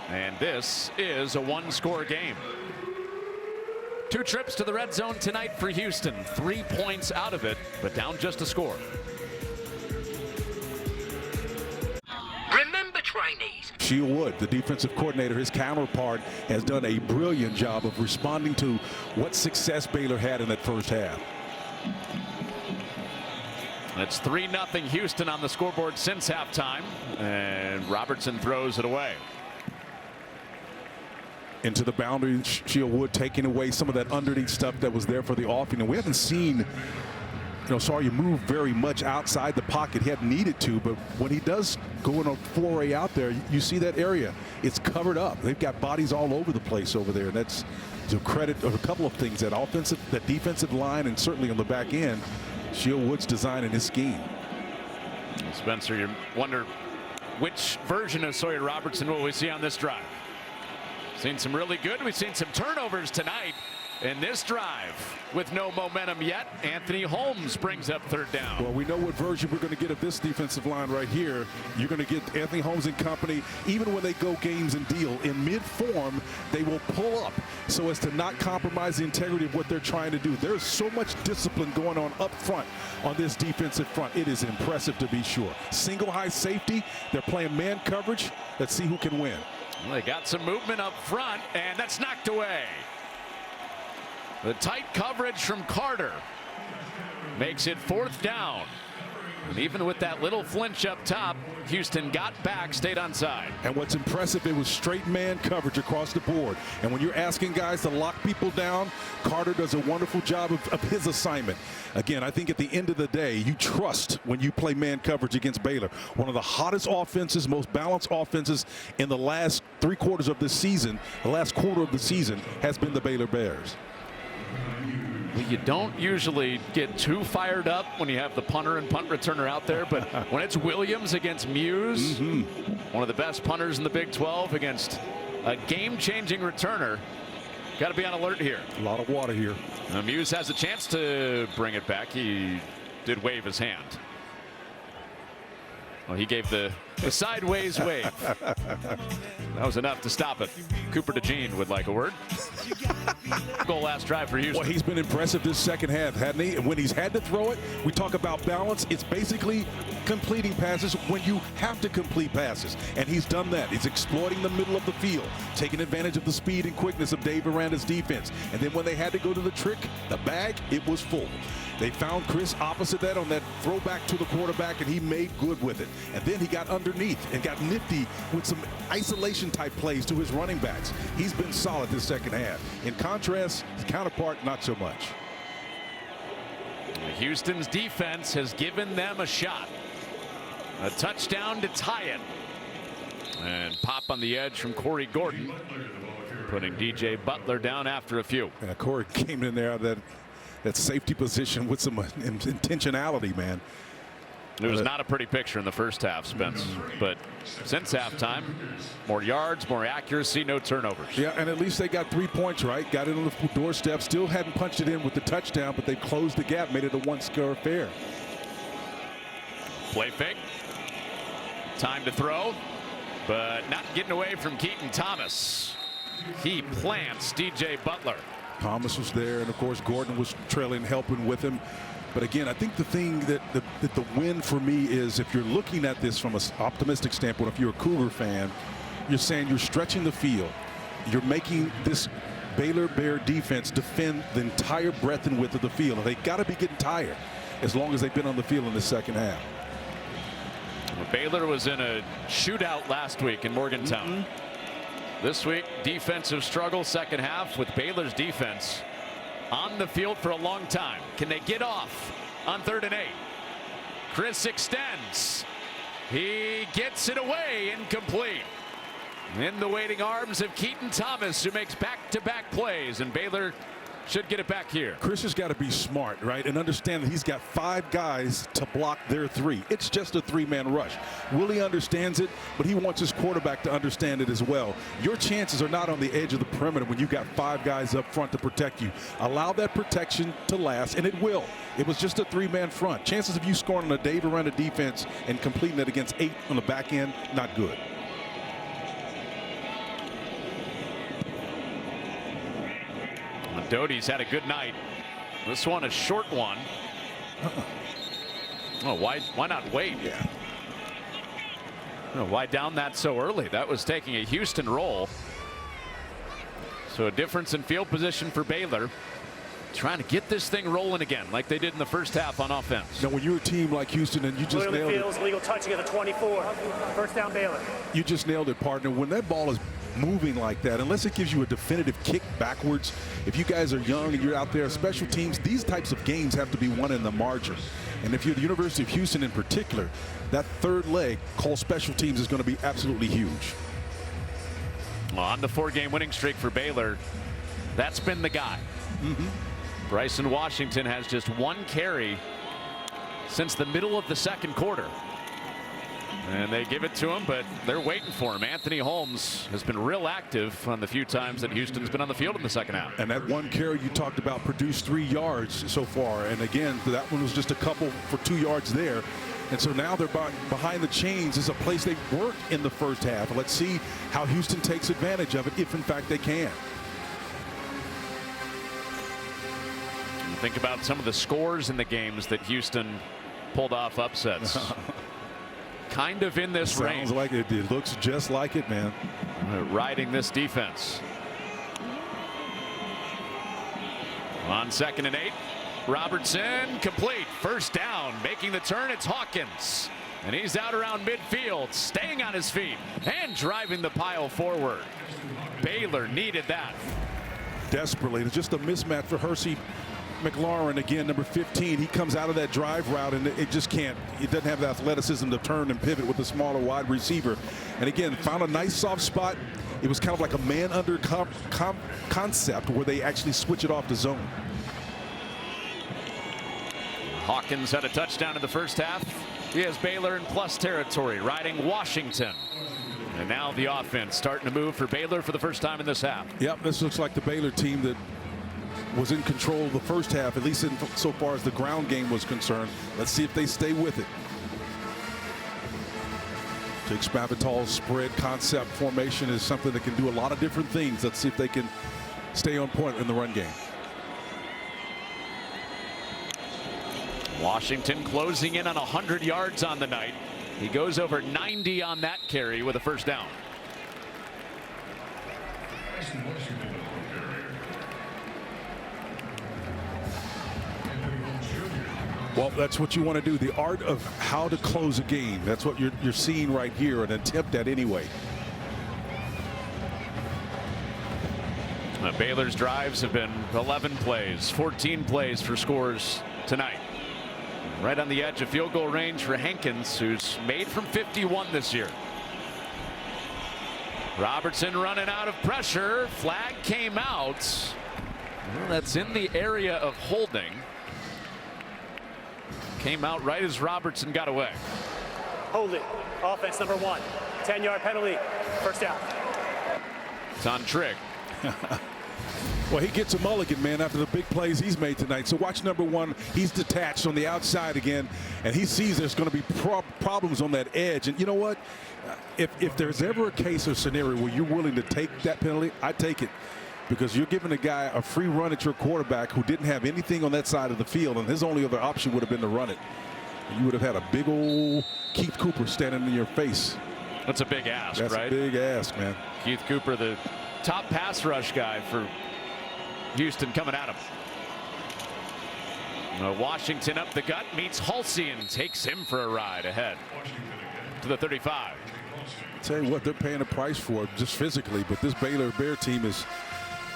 And this is a one-score game. 2 trips to the red zone tonight for Houston. 3 points out of it, but down just a score. Remember, trainees. Sheil Wood, the defensive coordinator, his counterpart, has done a brilliant job of responding to what success Baylor had in that first half. It's 3-0 Houston on the scoreboard since halftime, and Robertson throws it away. Into the boundary, Sheil Wood taking away some of that underneath stuff that was there for the offense. And we haven't seen, Sawyer move very much outside the pocket. He hadn't needed to, but when he does go in a foray out there, you see that area. It's covered up. They've got bodies all over the place over there. And that's to credit of a couple of things, that defensive line, and certainly on the back end, Sheil Wood's design and his scheme. Spencer, you wonder which version of Sawyer Robertson will we see on this drive? Seen some really good. We've seen some turnovers tonight in this drive with no momentum yet. Anthony Holmes brings up third down. Well, we know what version we're going to get of this defensive line right here. You're going to get Anthony Holmes and company. Even when they go games and deal in mid-form, they will pull up so as to not compromise the integrity of what they're trying to do. There's so much discipline going on up front on this defensive front. It is impressive, to be sure. Single high safety. They're playing man coverage. Let's see who can win. Well, they got some movement up front, and that's knocked away. The tight coverage from Carter makes it 4th down. And even with that little flinch up top, Houston got back, stayed onside. And what's impressive, it was straight man coverage across the board. And when you're asking guys to lock people down, Carter does a wonderful job of his assignment. Again, I think at the end of the day, you trust when you play man coverage against Baylor. One of the hottest offenses, most balanced offenses in the last 3 quarters of this season, the last quarter of the season, has been the Baylor Bears. Well, you don't usually get too fired up when you have the punter and punt returner out there, but when it's Williams against Muse, one of the best punters in the Big 12 against a game-changing returner, got to be on alert here. A lot of water here. Muse has a chance to bring it back. He did wave his hand. Well, he gave the sideways wave. That was enough to stop it. Cooper DeJean would like a word. Goal last drive for Houston. Well, he's been impressive this second half, hasn't he? And when he's had to throw it, we talk about balance. It's basically completing passes when you have to complete passes. And he's done that. He's exploiting the middle of the field, taking advantage of the speed and quickness of Dave Aranda's defense. And then when they had to go to the trick, the bag, it was full. They found Chris opposite that on that throwback to the quarterback, and he made good with it. And then he got underneath and got nifty with some isolation type plays to his running backs. He's been solid this second half. In contrast, his counterpart, not so much. Houston's defense has given them a shot. A touchdown to tie it. And pop on the edge from Corey Gordon, putting DJ Butler down after a few. And Corey came in there that safety position with some intentionality, man. It was not a pretty picture in the first half, Spence. But since halftime, more yards, more accuracy, no turnovers. Yeah, and at least they got 3 points, right? Got it on the doorstep. Still hadn't punched it in with the touchdown, but they closed the gap, made it a one-score affair. Play fake. Time to throw, but not getting away from Keaton Thomas. He plants DJ Butler. Thomas was there, and of course Gordon was trailing, helping with him. But again, I think the thing that the win for me is, if you're looking at this from an optimistic standpoint, if you're a Cougar fan, you're saying you're stretching the field. You're making this Baylor Bear defense defend the entire breadth and width of the field. And they got to be getting tired as long as they've been on the field in the second half. Well, Baylor was in a shootout last week in Morgantown. This week, defensive struggle second half with Baylor's defense on the field for a long time. Can they get off on 3rd and 8? Chris extends. He gets it away, incomplete. In the waiting arms of Keaton Thomas, who makes back-to-back plays, and Baylor should get it back here. Chris has got to be smart, right, and understand that he's got 5 guys to block their 3. It's just a 3-man rush. Willie understands it, but he wants his quarterback to understand it as well. Your chances are not on the edge of the perimeter when you've got 5 guys up front to protect you. Allow that protection to last, and it will. It was just a 3-man front. Chances of you scoring on a Dave Aranda defense and completing it against 8 on the back end, not good. Doty's had a good night. This one a short one. Oh, why not wait? Yeah. Oh, why down that so early? That was taking a Houston roll. So a difference in field position for Baylor. Trying to get this thing rolling again like they did in the first half on offense. Now, when you're a team like Houston and you just nailed it. Legal touching at the 24. First down Baylor. You just nailed it, partner. When that ball is moving like that, unless it gives you a definitive kick backwards, if you guys are young and you're out there, special teams, these types of games have to be won in the margin. And if you're the University of Houston in particular, that third leg called special teams is going to be absolutely huge. Well, on the 4-game winning streak for Baylor, that's been the guy. Bryson Washington has just 1 carry since the middle of the second quarter. And they give it to him, but they're waiting for him. Anthony Holmes has been real active on the few times that Houston's been on the field in the second half. And that 1 carry you talked about produced 3 yards so far. And again, that one was just a couple for 2 yards there. And so now they're behind the chains. Is a place they weren't in the first half. Let's see how Houston takes advantage of it, if in fact they can. Think about some of the scores in the games that Houston pulled off upsets. Kind of in this range. Sounds like it. It looks just like it, man. Riding this defense. On 2nd and 8. Robertson complete. First down. Making the turn. It's Hawkins. And he's out around midfield. Staying on his feet. And driving the pile forward. Baylor needed that. Desperately. It's just a mismatch for Hersey McLaurin, again, number 15. He comes out of that drive route and it just can't. It doesn't have the athleticism to turn and pivot with a smaller wide receiver. And again, found a nice soft spot. It was kind of like a man under concept where they actually switch it off to zone. Hawkins had a touchdown in the first half. He has Baylor in plus territory, riding Washington. And now the offense starting to move for Baylor for the first time in this half. Yep, this looks like the Baylor team that was in control of the first half, at least so far as the ground game was concerned. Let's see if they stay with it. Jake Spavital's spread concept formation is something that can do a lot of different things. Let's see if they can stay on point in the run game. Washington closing in on 100 yards on the night. He goes over 90 on that carry with a first down. Well, that's what you want to do. The art of how to close a game. That's what you're seeing right here, an attempt at anyway. Baylor's drives have been 11 plays, 14 plays for scores tonight. Right on the edge of field goal range for Hankins, who's made from 51 this year. Robertson running out of pressure. Flag came out. Well, that's in the area of holding. Came out right as Robertson got away. Holding. Offense number 1. 10-yard penalty. First down. It's on Trigg. Well, he gets a mulligan, man, after the big plays he's made tonight. So watch number 1. He's detached on the outside again, and he sees there's going to be problems on that edge. And you know what? If there's ever a case or scenario where you're willing to take that penalty, I take it. Because you're giving a guy a free run at your quarterback who didn't have anything on that side of the field, and his only other option would have been to run it. And you would have had a big old Keith Cooper standing in your face. That's a big ask, right? That's a big ask, man. Keith Cooper, the top pass rush guy for Houston, coming at him. Washington up the gut, meets Halsey and takes him for a ride ahead to the 35. Tell you what, they're paying a price for it just physically, but this Baylor Bear team is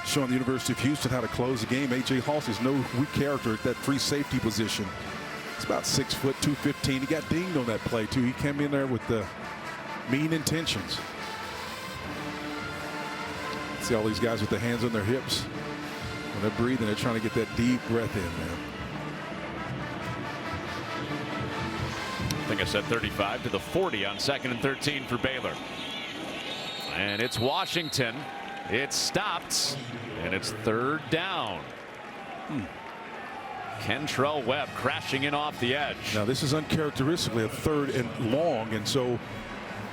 showing the University of Houston how to close the game. A.J. Halsey's no weak character at that free safety position. It's about 6 foot, 215. He got dinged on that play, too. He came in there with the mean intentions. See all these guys with their hands on their hips. When they're breathing, they're trying to get that deep breath in, man. I think I said 35 to the 40 on 2nd and 13 for Baylor. And it's Washington. It stopped, and it's 3rd down. Kentrell Webb crashing in off the edge. Now, this is uncharacteristically a 3rd and long, and so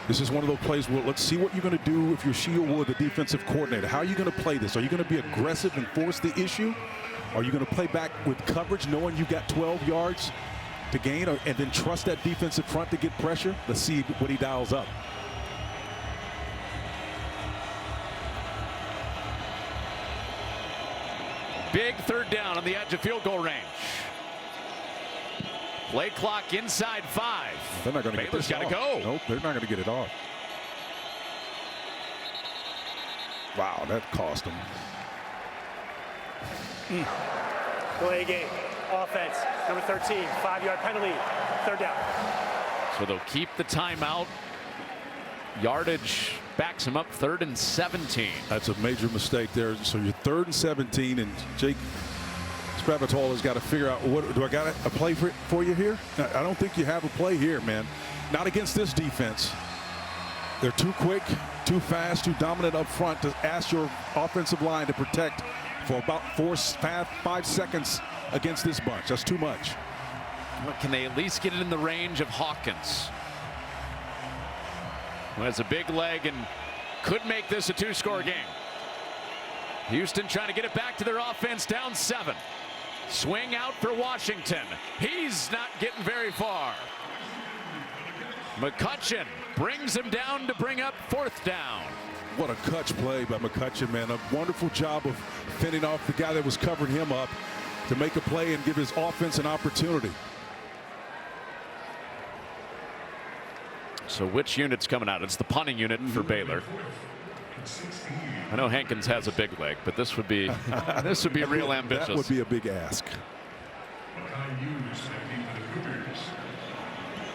this is one of those plays where let's see what you're going to do if you're Sheil Wood, the defensive coordinator. How are you going to play this? Are you going to be aggressive and force the issue? Are you going to play back with coverage knowing you got 12 yards to gain, and then trust that defensive front to get pressure? Let's see what he dials up. Big 3rd down on the edge of field goal range. Play clock inside 5. They're not going to get this off. Baylor's got to go. Nope, they're not going to get it off. Wow, that cost them. Delay game. Offense. Number 13. 5-yard penalty. 3rd down. So they'll keep the timeout. Yardage backs him up. 3rd and 17. That's a major mistake there. So you're 3rd and 17, and Jake Spavital has got to figure out, what do I got a play for you here? I don't think you have a play here, man. Not against this defense. They're too quick, too fast, too dominant up front to ask your offensive line to protect for about 5 seconds against this bunch. That's too much. Well, can they at least get it in the range of Hawkins? Who has a big leg and could make this a 2-score game. Houston trying to get it back to their offense, down 7. Swing out for Washington. He's not getting very far. McCutcheon brings him down to bring up 4th down. What a clutch play by McCutcheon, man. A wonderful job of fending off the guy that was covering him up to make a play and give his offense an opportunity. So which unit's coming out? It's the punting unit for Baylor. I know Hankins has a big leg, but this would be real ambitious. That would be a big ask.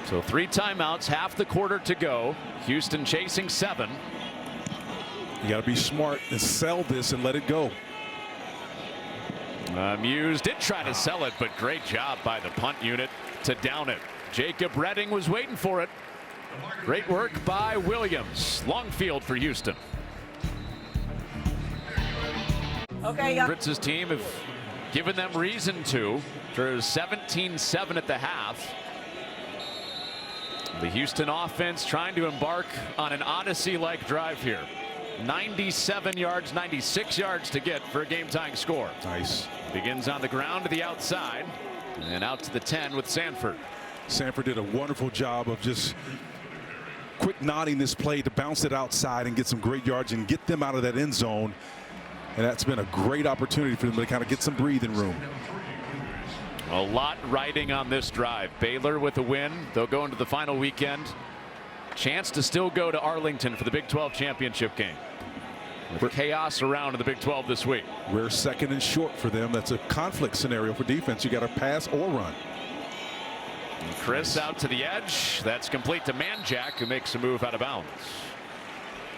So 3 timeouts, half the quarter to go. Houston chasing 7. You got to be smart and sell this and let it go. Muse did try to sell it, but great job by the punt unit to down it. Jacob Redding was waiting for it. Great work by Williams. Long field for Houston. Okay, Fritz's team have given them reason to. There's 17-7 at the half. The Houston offense trying to embark on an Odyssey-like drive here. 97 yards, 96 yards to get for a game-tying score. Nice. Begins on the ground to the outside and out to the 10 with Sanford. Sanford did a wonderful job of just quick nodding this play to bounce it outside and get some great yards and get them out of that end zone. And that's been a great opportunity for them to kind of get some breathing room. A lot riding on this drive. Baylor with a win. They'll go into the final weekend. Chance to still go to Arlington for the Big 12 championship game. With chaos around in the Big 12 this week. We're 2nd and short for them. That's a conflict scenario for defense. You got to pass or run. And Chris out to the edge. That's complete to Manjack, who makes a move out of bounds.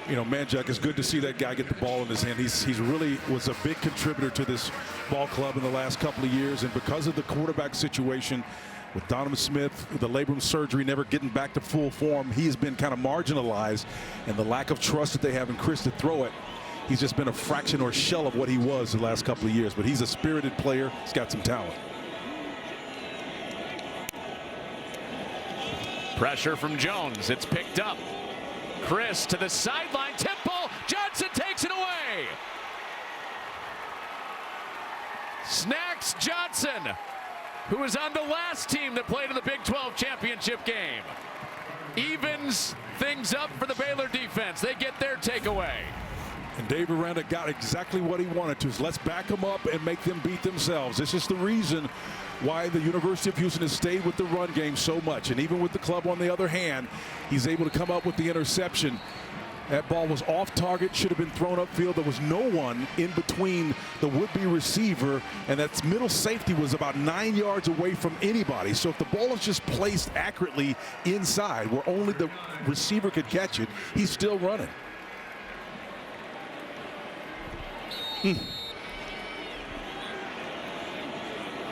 You know, Manjack, is good to see that guy get the ball in his hand. He's really was a big contributor to this ball club in the last couple of years. And because of the quarterback situation with Donovan Smith, the labrum surgery, never getting back to full form, he has been kind of marginalized. And the lack of trust that they have in Chris to throw it, he's just been a fraction or a shell of what he was the last couple of years. But he's a spirited player. He's got some talent. Pressure from Jones. It's picked up. Chris to the sideline. Temple. Johnson takes it away. Snacks Johnson, who was on the last team that played in the Big 12 championship game, evens things up for the Baylor defense. They get their takeaway. And Dave Aranda got exactly what he wanted to. Let's back them up and make them beat themselves. This is the reason why the University of Houston has stayed with the run game so much. And even with the club on the other hand, he's able to come up with the interception. That ball was off target, should have been thrown upfield. There was no one in between the would-be receiver, and that middle safety was about 9 yards away from anybody. So if the ball is just placed accurately inside, where only the receiver could catch it, he's still running.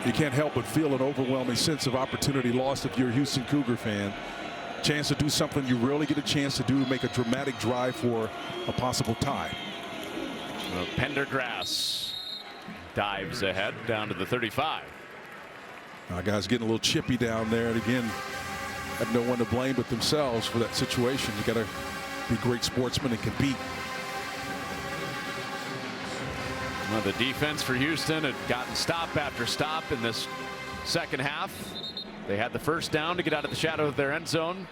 You can't help but feel an overwhelming sense of opportunity lost if you're a Houston Cougar fan. Chance to do something you rarely get a chance to do, make a dramatic drive for a possible tie. Well, Pendergrass dives ahead down to the 35. Guys getting a little chippy down there, and again, have no one to blame but themselves for that situation. You got to be great sportsmen and compete. Well, the defense for Houston had gotten stop after stop in this second half. They had the first down to get out of the shadow of their end zone,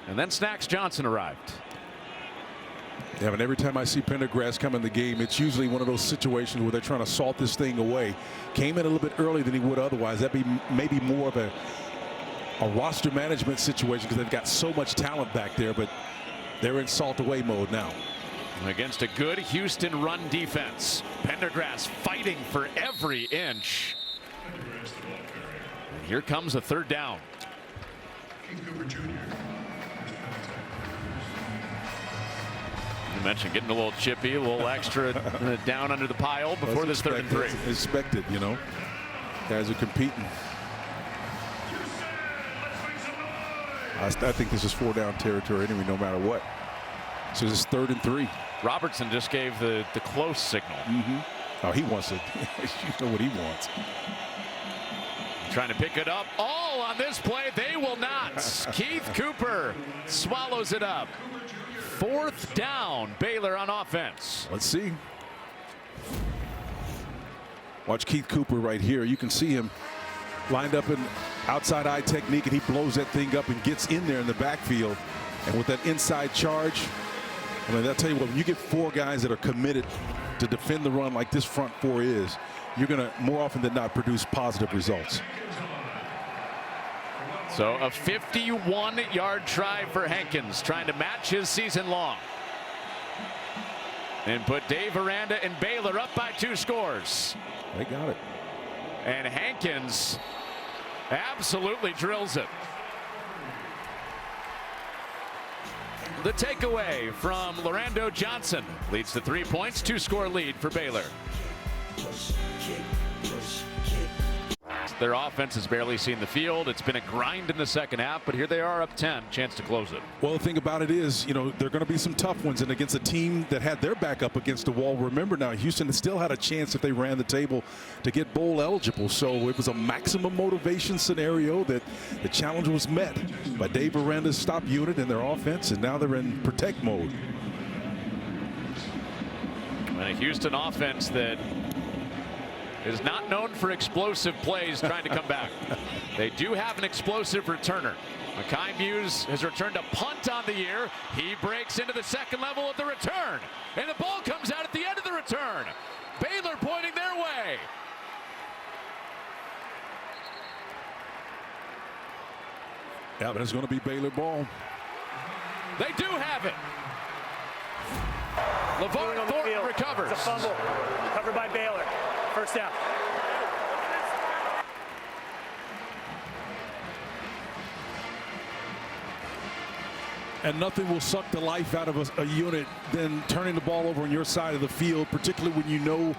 and then Snacks Johnson arrived. Yeah, but every time I see Pendergrass come in the game, it's usually one of those situations where they're trying to salt this thing away. Came in a little bit earlier than he would otherwise. That'd be maybe more of a roster management situation because they've got so much talent back there, but they're in salt away mode now. Against a good Houston run defense. Pendergrass fighting for every inch. And here comes a third down. You mentioned getting a little chippy, a little extra down under the pile before this 3rd and 3. Expected, you know. Guys are competing. I think this is 4-down territory anyway, no matter what. So this is 3rd and 3. Robertson just gave the close signal. Oh, he wants it. You know what he wants. Trying to pick it up. All on this play. They will not. Keith Cooper swallows it up. 4th down. Baylor on offense. Let's see. Watch Keith Cooper right here. You can see him lined up in outside eye technique, and he blows that thing up and gets in there in the backfield. And with that inside charge, I mean, I'll tell you what, when you get 4 guys that are committed to defend the run like this front 4 is, you're going to more often than not produce positive results. So a 51-yard try for Hankins, trying to match his season long. And put Dave Aranda and Baylor up by 2 scores. They got it. And Hankins absolutely drills it. The takeaway from Lorando Johnson leads to 3 points, 2-score lead for Baylor. Their offense has barely seen the field. It's been a grind in the second half, but here they are up 10, chance to close it. Well, the thing about it is, you know, there are going to be some tough ones, and against a team that had their back up against the wall. Remember now, Houston still had a chance if they ran the table to get bowl eligible. So it was a maximum motivation scenario that the challenge was met by Dave Aranda's stop unit and their offense, and now they're in protect mode. And a Houston offense that is not known for explosive plays trying to come back. They do have an explosive returner. Mekhi Muse has returned a punt on the year. He breaks into the second level of the return. And the ball comes out at the end of the return. Baylor pointing their way. Yeah, but it's going to be Baylor ball. They do have it. LeVar Thornton recovers. It's a fumble. Covered by Baylor. First down. And nothing will suck the life out of a unit than turning the ball over on your side of the field, particularly when you know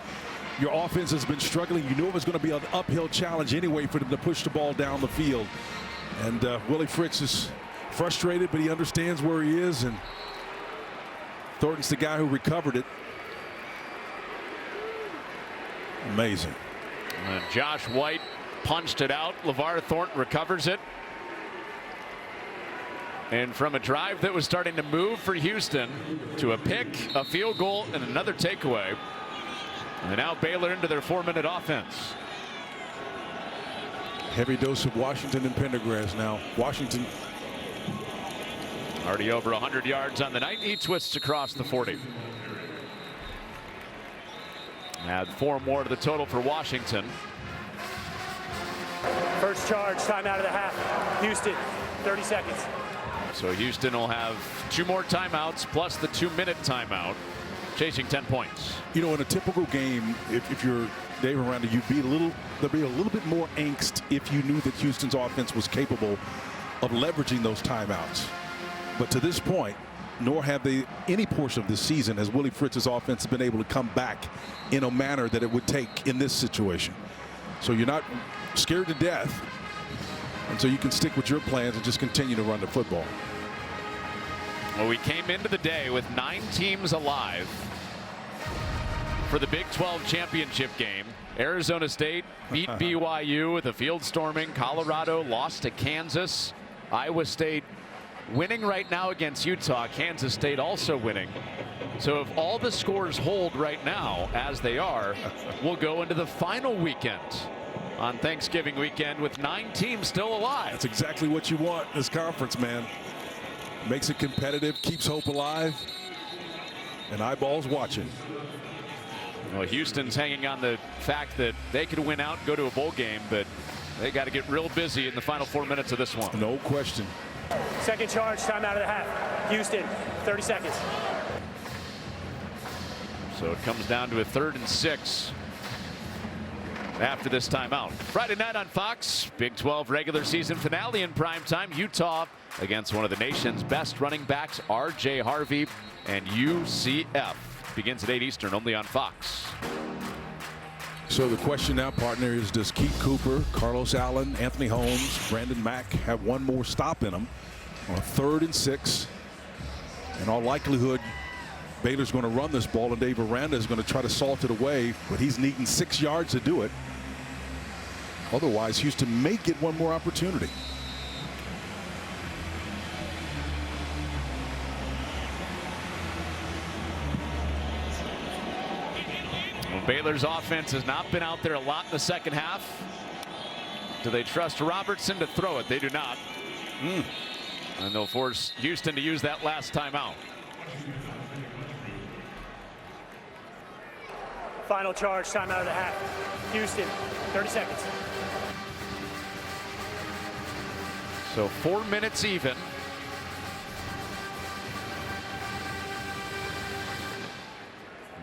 your offense has been struggling. You know it was going to be an uphill challenge anyway for them to push the ball down the field. And Willie Fritz is frustrated, but he understands where he is. And Thornton's the guy who recovered it. Amazing. And Josh White punched it out. LeVar Thornton recovers it. And from a drive that was starting to move for Houston to a pick, a field goal, and another takeaway. And now Baylor into their 4-minute offense. Heavy dose of Washington and Pendergrass now. Washington already over 100 yards on the night. He twists across the 40. Add 4 more to the total for Washington. First charge, time out of the half. Houston, 30 seconds. So Houston will have 2 more timeouts plus the 2-minute timeout, chasing 10 points. You know, in a typical game, if you're Dave Aranda, there'd be a little bit more angst if you knew that Houston's offense was capable of leveraging those timeouts. But to this point, nor have they any portion of this season has Willie Fritz's offense been able to come back in a manner that it would take in this situation. So you're not scared to death. And so you can stick with your plans and just continue to run the football. Well, we came into the day with 9 teams alive for the Big 12 championship game. Arizona State beat BYU with a field storming. Colorado lost to Kansas. Iowa State winning right now against Utah. Kansas State also winning. So if all the scores hold right now as they are, we'll go into the final weekend on Thanksgiving weekend with 9 teams still alive. That's exactly what you want in this conference, man. Makes it competitive, keeps hope alive, and eyeballs watching. Well, Houston's hanging on the fact that they could win out and go to a bowl game, but they got to get real busy in the final 4 minutes of this one. No question. Second charge, time out of the half. Houston, 30 seconds. So it comes down to a 3rd and 6 after this timeout. Friday night on Fox, Big 12 regular season finale in primetime. Utah against one of the nation's best running backs, R.J. Harvey, and UCF. Begins at 8 Eastern, only on Fox. So the question now, partner, is does Keith Cooper, Carlos Allen, Anthony Holmes, Brandon Mack have one more stop in them on 3rd and 6? In all likelihood, Baylor's going to run this ball, and Dave Aranda is going to try to salt it away, but he's needing 6 yards to do it. Otherwise, Houston may get one more opportunity. Well, Baylor's offense has not been out there a lot in the second half. Do they trust Robertson to throw it? They do not. And they'll force Houston to use that last timeout. Final charge, time out of the half. Houston, 30 seconds. So 4 minutes even.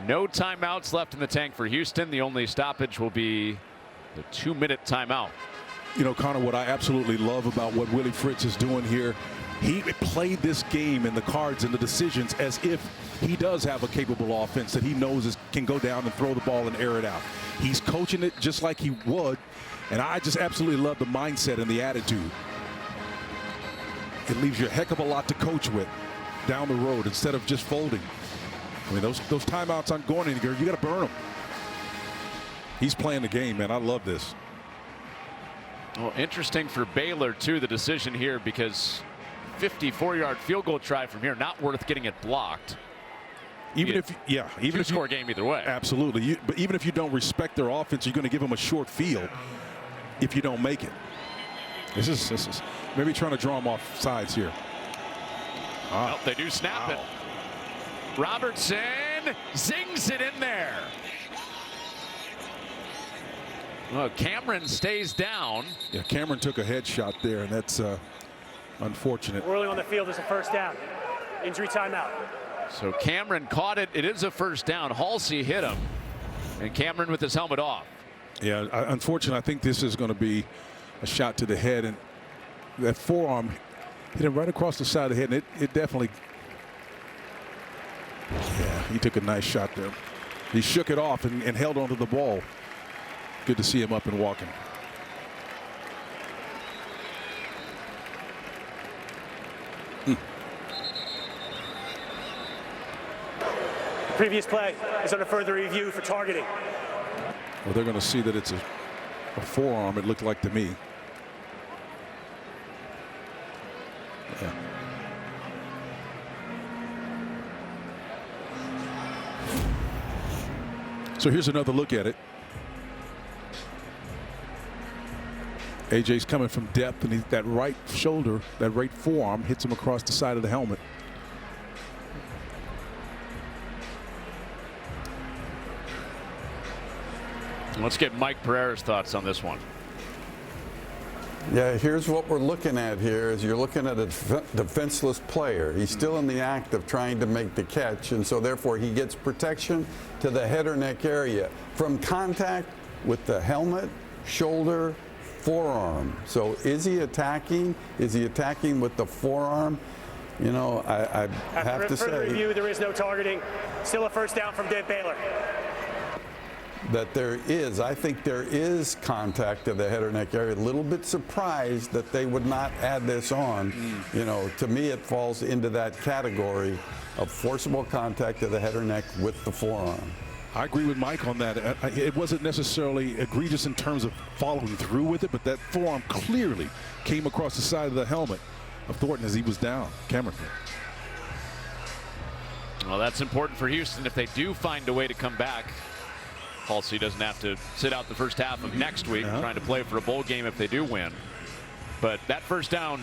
No timeouts left in the tank for Houston. The only stoppage will be the 2-minute timeout. You know, Connor, what I absolutely love about what Willie Fritz is doing here, he played this game and the cards and the decisions as if he does have a capable offense that he knows can go down and throw the ball and air it out. He's coaching it just like he would, and I just absolutely love the mindset and the attitude. It leaves you a heck of a lot to coach with down the road instead of just folding. I mean, those timeouts aren't going anywhere. You got to burn them. He's playing the game, man. I love this. Well, interesting for Baylor, too, the decision here, because 54-yard field goal try from here, not worth getting it blocked. Even if you score game either way. Absolutely. But even if you don't respect their offense, you're going to give them a short field if you don't make it. This is maybe trying to draw them off sides here. Well, they do snap it. Robertson zings it in there. Well, Cameron stays down. Yeah, Cameron took a headshot there, and that's unfortunate. Whirling on the field is a first down. Injury timeout. So Cameron caught it. It is a first down. Halsey hit him, and Cameron with his helmet off. Yeah, unfortunately, I think this is going to be a shot to the head, and that forearm hit him right across the side of the head, and it definitely. Yeah, he took a nice shot there. He shook it off and held onto the ball. Good to see him up and walking. The previous play is under further review for targeting. Well, they're going to see that it's a forearm, it looked like to me. Yeah. So here's another look at it. AJ's coming from depth, and that right shoulder, that right forearm hits him across the side of the helmet. Let's get Mike Pereira's thoughts on this one. Yeah, here's what we're looking at here is you're looking at a defenseless player. He's still in the act of trying to make the catch, and so therefore he gets protection to the head or neck area from contact with the helmet, shoulder, forearm. So is he attacking? Is he attacking with the forearm? You know, I have to say. After further review, there is no targeting. Still a first down from Baylor. that there is. I think there is contact to the head or neck area. A little bit surprised that they would not add this on. You know, to me, it falls into that category of forcible contact to the head or neck with the forearm. I agree with Mike on that. It wasn't necessarily egregious in terms of following through with it, but that forearm clearly came across the side of the helmet of Thornton as he was down. Cameron. Well, that's important for Houston if they do find a way to come back. Halsey doesn't have to sit out the first half of next week trying to play for a bowl game if they do win. But that first down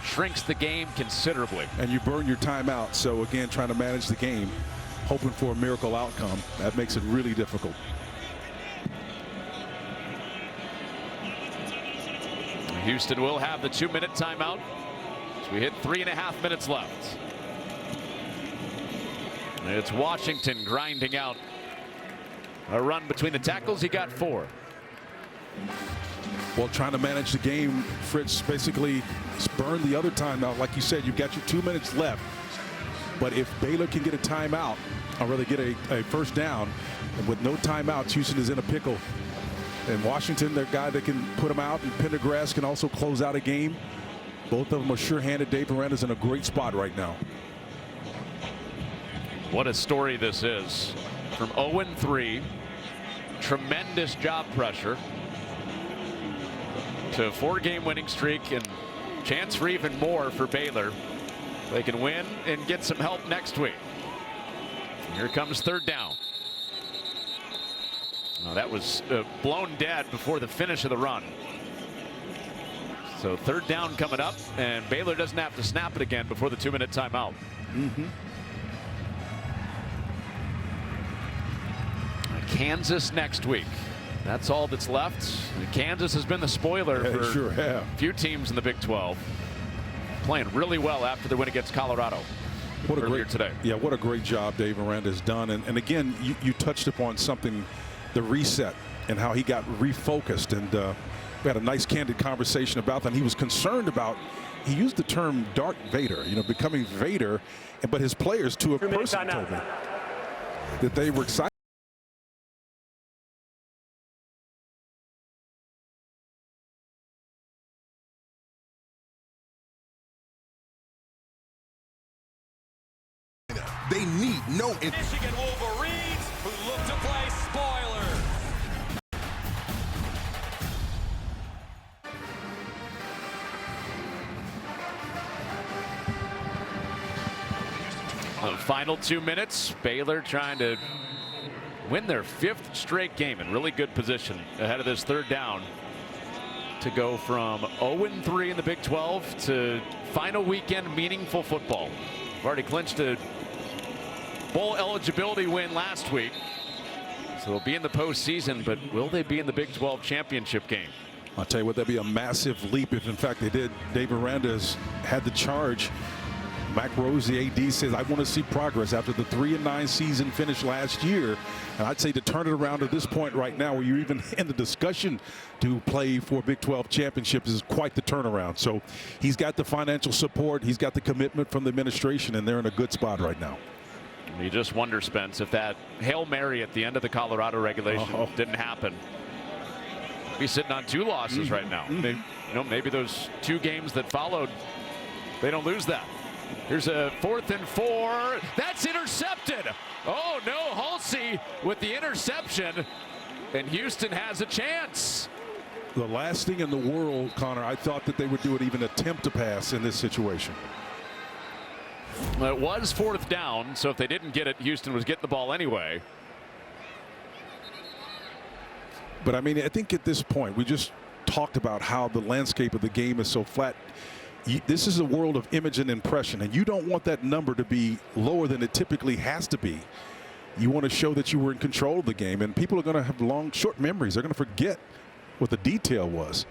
shrinks the game considerably. And you burn your timeout. So again, trying to manage the game, hoping for a miracle outcome, that makes it really difficult. Houston will have the 2-minute timeout. So we hit 3.5 minutes left. It's Washington grinding out a run between the tackles. He got 4. Well, trying to manage the game, Fritz basically burned the other timeout. Like you said, you've got your 2 minutes left. But if Baylor can get a timeout, or rather get a first down, and with no timeouts, Houston is in a pickle. And Washington, their guy that can put them out, and Pendergrass can also close out a game. Both of them are sure-handed. Dave Miranda's in a great spot right now. What a story this is. From 0-3, tremendous job pressure, to a 4-game winning streak and chance for even more for Baylor. They can win and get some help next week. Here comes third down. Oh, that was blown dead before the finish of the run. So third down coming up, and Baylor doesn't have to snap it again before the 2-minute timeout. Kansas next week. That's all that's left. Kansas has been the spoiler for a few teams in the Big 12. Playing really well after the win against Colorado earlier today. Yeah, what a great job Dave Miranda has done. And again, you touched upon something, the reset and how he got refocused. And we had a nice candid conversation about that. And he was concerned about, he used the term Darth Vader, you know, becoming Vader. But his players, to a person, told me that they were excited. They need no Michigan Wolverines, who look to play spoiler. The final 2 minutes, Baylor trying to win their 5th straight game in really good position ahead of this third down to go from 0-3 in the Big 12 to final weekend meaningful football. We've already clinched a bowl eligibility win last week, so they'll be in the postseason, but will they be in the Big 12 championship game? I'll tell you what, that'd be a massive leap if in fact they did. Dave Miranda's had the charge. Mac Rose, the AD, says, I want to see progress after the 3-9 season finish last year. And I'd say to turn it around to this point right now where you're even in the discussion to play for Big 12 championships is quite the turnaround. So he's got the financial support. He's got the commitment from the administration, and they're in a good spot right now. You just wonder, Spence, if that Hail Mary at the end of the Colorado regulation didn't happen. Be sitting on 2 losses right now. Maybe, you know, maybe those 2 games that followed, they don't lose that. Here's a 4th and 4. That's intercepted. Oh no, Halsey with the interception, and Houston has a chance. The last thing in the world, Connor, I thought that they would do it, even attempt to pass in this situation. Well, it was 4th down, so if they didn't get it, Houston was getting the ball anyway. But I mean, I think at this point, we just talked about how the landscape of the game is so flat. This is a world of image and impression, and you don't want that number to be lower than it typically has to be. You want to show that you were in control of the game, and people are going to have short memories. They're going to forget what the detail was.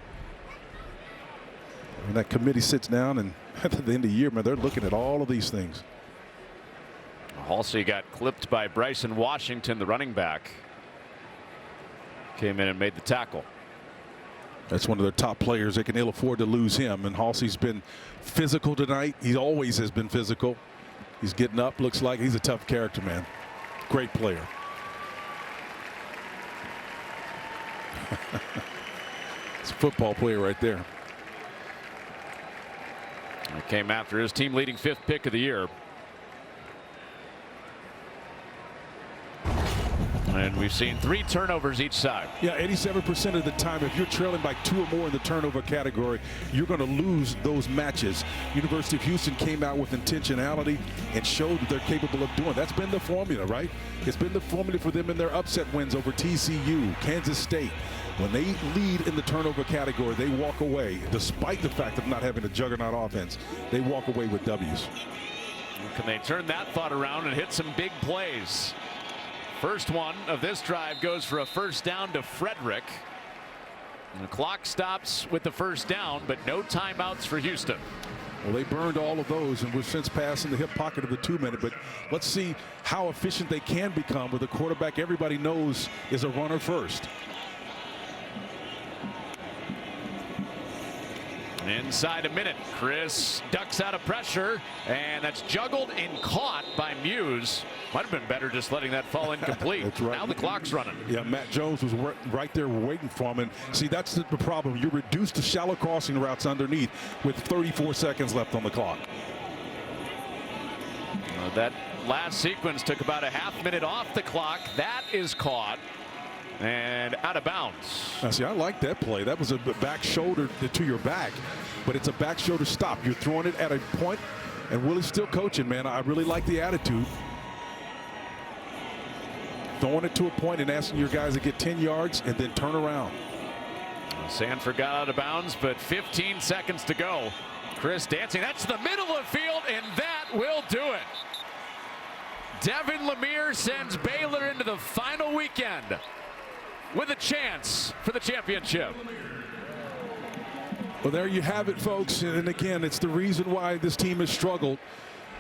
When that committee sits down and at the end of the year, man, they're looking at all of these things. Halsey got clipped by Bryson Washington, the running back. Came in and made the tackle. That's one of their top players. They can ill afford to lose him. And Halsey's been physical tonight. He always has been physical. He's getting up. Looks like he's a tough character, man. Great player. football player right there. It came after his team leading 5th pick of the year. And we've seen 3 turnovers each side. Yeah, 87% of the time, if you're trailing by 2 or more in the turnover category, you're going to lose those matches. University of Houston came out with intentionality and showed what they're capable of doing. That's been the formula, right? It's been the formula for them in their upset wins over TCU, Kansas State. When they lead in the turnover category, they walk away, despite the fact of not having a juggernaut offense. They walk away with W's. Can they turn that thought around and hit some big plays? First one of this drive goes for a first down to Frederick. And the clock stops with the first down, but no timeouts for Houston. Well, they burned all of those, and we're since passing the hip pocket of the 2-minute. But let's see how efficient they can become with a quarterback everybody knows is a runner first. Inside a minute, Chris ducks out of pressure, and that's juggled and caught by Muse. Might have been better just letting that fall incomplete. That's right. Now the clock's running. Yeah, Matt Jones was right there waiting for him. And see, that's the problem. You're reduced to shallow crossing routes underneath with 34 seconds left on the clock. That last sequence took about a half minute off the clock. That is caught and out of bounds. Now, see, I like that play. That was a back shoulder to your back, but it's a back shoulder stop. You're throwing it at a point, and Willie's still coaching, man. I really like the attitude. Throwing it to a point and asking your guys to get 10 yards and then turn around. Sanford got out of bounds, but 15 seconds to go. Chris dancing. That's the middle of the field, and that will do it. Devin Lemire sends Baylor into the final weekend with a chance for the championship. Well, there you have it, folks. And again, it's the reason why this team has struggled.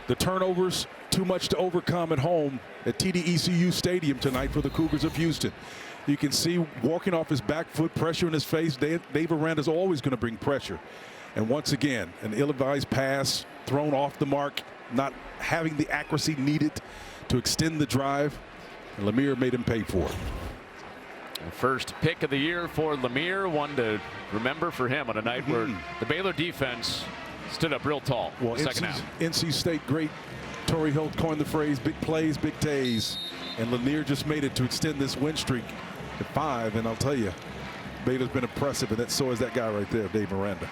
The turnovers, too much to overcome at home at TDECU Stadium tonight for the Cougars of Houston. You can see walking off his back foot, pressure in his face. Dave Aranda's always going to bring pressure. And once again, an ill-advised pass thrown off the mark, not having the accuracy needed to extend the drive. And Lemire made him pay for it. The first pick of the year for Lemire, one to remember for him on a night where the Baylor defense stood up real tall. Well, second half. NC State great Torrey Hill coined the phrase big plays, big days. And Lemire just made it to extend this win streak to 5. And I'll tell you, Baylor's been impressive, and so is that guy right there, Dave Aranda.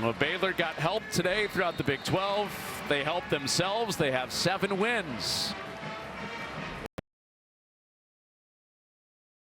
Well, Baylor got help today throughout the Big 12. They helped themselves. They have 7 wins